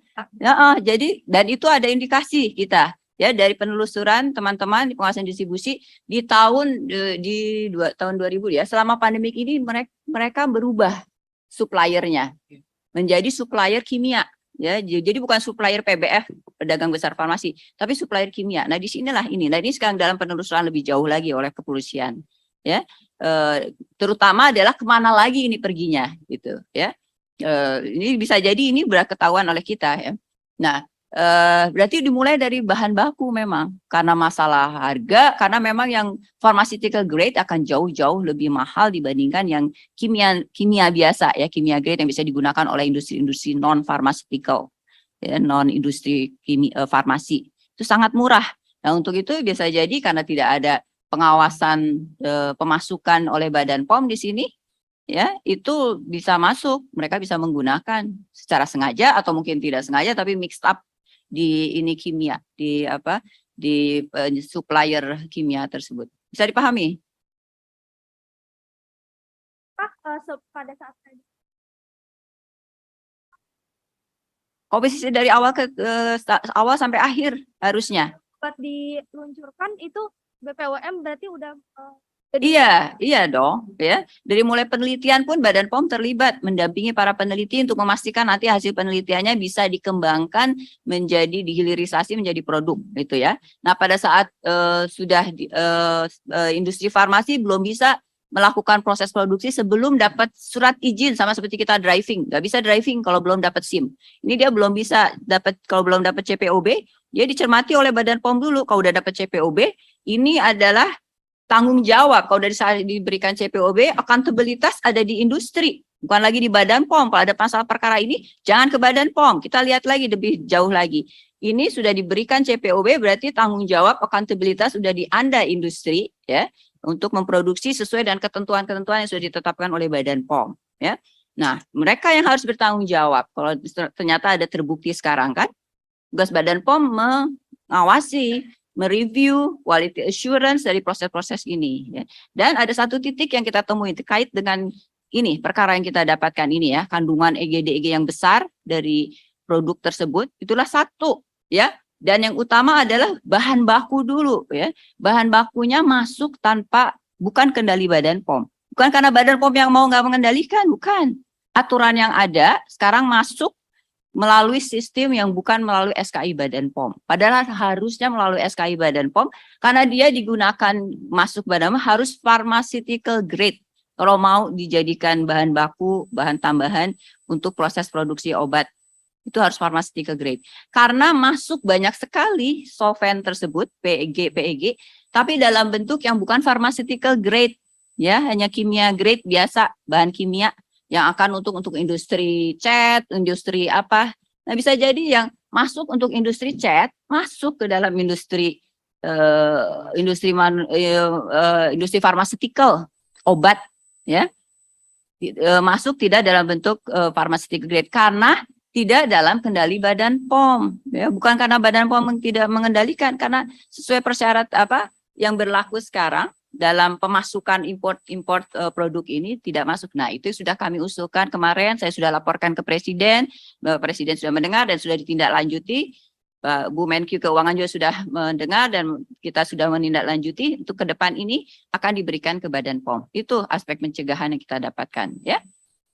Jadi dan itu ada indikasi kita ya dari penelusuran teman-teman di pengawasan distribusi di tahun tahun 2000 ya, selama pandemik ini mereka berubah suppliernya menjadi supplier kimia. Ya, jadi bukan supplier PBF, pedagang besar farmasi, tapi supplier kimia. Nah, di sinilah ini. Nah, ini sekarang dalam penelusuran lebih jauh lagi oleh kepolisian. Ya, terutama adalah kemana lagi ini perginya, gitu. Ya, ini bisa jadi ini ketahuan oleh kita. Ya. Nah, berarti dimulai dari bahan baku memang karena masalah harga, karena memang yang pharmaceutical grade akan jauh-jauh lebih mahal dibandingkan yang kimia biasa ya, kimia grade yang bisa digunakan oleh industri-industri non pharmaceutical ya, non industri farmasi itu sangat murah. Nah untuk itu bisa jadi karena tidak ada pengawasan pemasukan oleh Badan POM di sini ya, itu bisa masuk, mereka bisa menggunakan secara sengaja atau mungkin tidak sengaja tapi mixed up di ini kimia, di supplier kimia tersebut. Bisa dipahami? Pada saat komposisi dari awal awal sampai akhir harusnya. obat diluncurkan itu BPOM berarti udah Iya dong ya. Dari mulai penelitian pun Badan POM terlibat mendampingi para peneliti untuk memastikan nanti hasil penelitiannya bisa dikembangkan menjadi dihilirisasi menjadi produk gitu ya. Nah, pada saat industri farmasi belum bisa melakukan proses produksi sebelum dapat surat izin, sama seperti kita driving. Nggak bisa driving kalau belum dapat SIM. Ini dia belum bisa dapat, kalau belum dapat CPOB, dia dicermati oleh Badan POM dulu. Kalau udah dapat CPOB, Ini adalah tanggung jawab. Kalau dari saya diberikan CPOB, akuntabilitas ada di industri, bukan lagi di Badan POM. Kalau ada masalah perkara ini, jangan ke Badan POM. Kita lihat lagi lebih jauh lagi. Ini sudah diberikan CPOB, berarti tanggung jawab akuntabilitas sudah di Anda industri, ya, untuk memproduksi sesuai dengan ketentuan-ketentuan yang sudah ditetapkan oleh Badan POM, ya. Nah, mereka yang harus bertanggung jawab. Kalau ternyata ada terbukti sekarang kan, tugas Badan POM mengawasi, mereview quality assurance dari proses-proses ini, ya. Dan ada satu titik yang kita temui terkait dengan ini perkara yang kita dapatkan ini, ya, kandungan EGD-EG yang besar dari produk tersebut, itulah satu, ya. Dan yang utama adalah bahan baku dulu, ya. Bahan bakunya masuk tanpa, bukan kendali Badan POM. Bukan karena Badan POM yang mau nggak mengendalikan, bukan. Aturan yang ada sekarang masuk melalui sistem yang bukan melalui SKI Badan POM. Padahal harusnya melalui SKI Badan POM, karena dia digunakan masuk Badan POM harus pharmaceutical grade. Kalau mau dijadikan bahan baku, bahan tambahan untuk proses produksi obat, itu harus pharmaceutical grade. Karena masuk banyak sekali solvent tersebut, PEG, tapi dalam bentuk yang bukan pharmaceutical grade, ya, hanya kimia grade biasa, bahan kimia yang akan untuk industri cat, industri apa. Nah, bisa jadi yang masuk untuk industri cat masuk ke dalam industri industri farmaceutical, obat, ya, masuk tidak dalam bentuk pharmaceutical grade karena tidak dalam kendali Badan POM, ya. Bukan karena Badan POM tidak mengendalikan, karena sesuai persyarat apa yang berlaku sekarang dalam pemasukan import produk ini tidak masuk. Nah, itu sudah kami usulkan kemarin, saya sudah laporkan ke Presiden, Presiden sudah mendengar dan sudah ditindaklanjuti. Bu Menkyu Keuangan juga sudah mendengar dan kita sudah menindaklanjuti untuk ke depan ini akan diberikan ke Badan POM. Itu aspek pencegahan yang kita dapatkan, ya.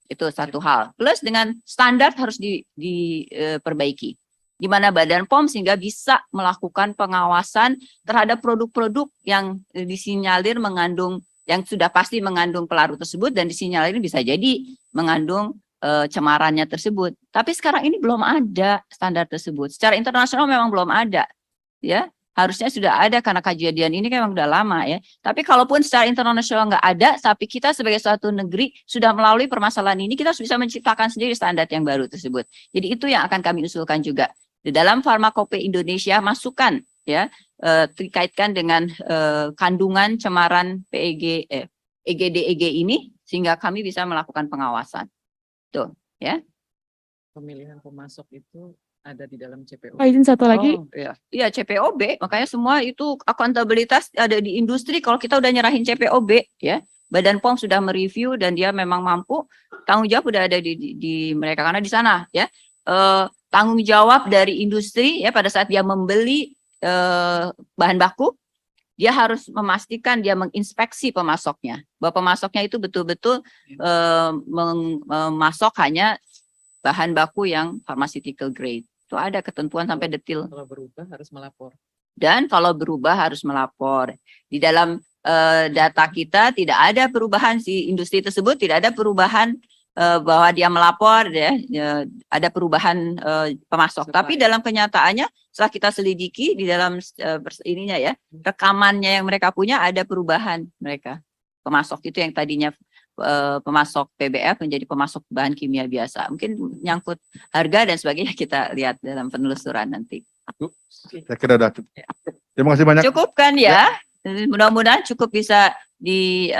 Itu satu hal. Plus dengan standar harus diperbaiki. Di mana Badan POM sehingga bisa melakukan pengawasan terhadap produk-produk yang disinyalir mengandung, yang sudah pasti mengandung pelarut tersebut dan disinyalir bisa jadi mengandung cemarannya tersebut. Tapi sekarang ini belum ada standar tersebut. Secara internasional memang belum ada, ya. Harusnya sudah ada karena kejadian ini kan memang udah lama, ya. Tapi kalaupun secara internasional nggak ada, tapi kita sebagai suatu negeri sudah melalui permasalahan ini, kita harus bisa menciptakan sendiri standar yang baru tersebut. Jadi itu yang akan kami usulkan juga. Di dalam Farmakope Indonesia masukkan, ya, dikaitkan dengan kandungan cemaran PEG, EGD-EG ini sehingga kami bisa melakukan pengawasan. Tuh, ya. Pemilihan pemasok itu ada di dalam CPO. Pak, izin satu lagi. Oh, iya. Iya, CPOB, makanya semua itu akuntabilitas ada di industri. Kalau kita udah nyerahin CPOB, ya, Badan POM sudah mereview dan dia memang mampu, tanggung jawab udah ada di mereka karena di sana, ya. Tanggung jawab dari industri, ya, pada saat dia membeli bahan baku, dia harus memastikan dia menginspeksi pemasoknya, bahwa pemasoknya itu betul-betul memasok hanya bahan baku yang pharmaceutical grade. Itu ada ketentuan sampai detil. Kalau berubah harus melapor. Dan kalau berubah harus melapor. Di dalam data kita tidak ada perubahan si industri tersebut, tidak ada perubahan bahwa dia melapor, ya, ada perubahan pemasok. Tapi dalam kenyataannya setelah kita selidiki di dalam ininya, ya, rekamannya yang mereka punya ada perubahan mereka. Pemasok itu yang tadinya pemasok PBF menjadi pemasok bahan kimia biasa. Mungkin nyangkut harga dan sebagainya, kita lihat dalam penelusuran nanti. Saya kira sudah cukup. Terima kasih banyak. Cukup kan, ya? Mudah-mudahan cukup bisa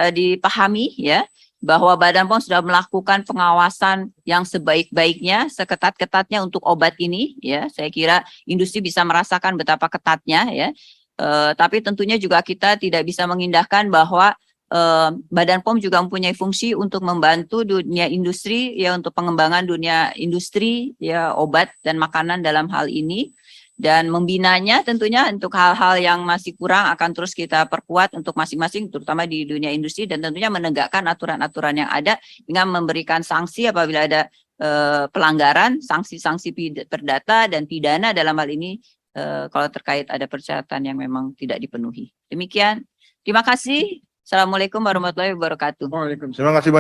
dipahami, ya, bahwa Badan POM sudah melakukan pengawasan yang sebaik-baiknya, seketat-ketatnya untuk obat ini, ya. Saya kira industri bisa merasakan betapa ketatnya, ya. Tapi tentunya juga kita tidak bisa mengindahkan bahwa Badan POM juga mempunyai fungsi untuk membantu dunia industri, ya, untuk pengembangan dunia industri, ya, obat dan makanan dalam hal ini, dan membinanya tentunya untuk hal-hal yang masih kurang akan terus kita perkuat untuk masing-masing, terutama di dunia industri, dan tentunya menegakkan aturan-aturan yang ada dengan memberikan sanksi apabila ada pelanggaran, sanksi-sanksi perdata dan pidana dalam hal ini kalau terkait ada persyaratan yang memang tidak dipenuhi. Demikian, terima kasih. Assalamualaikum warahmatullahi wabarakatuh. Terima kasih banyak.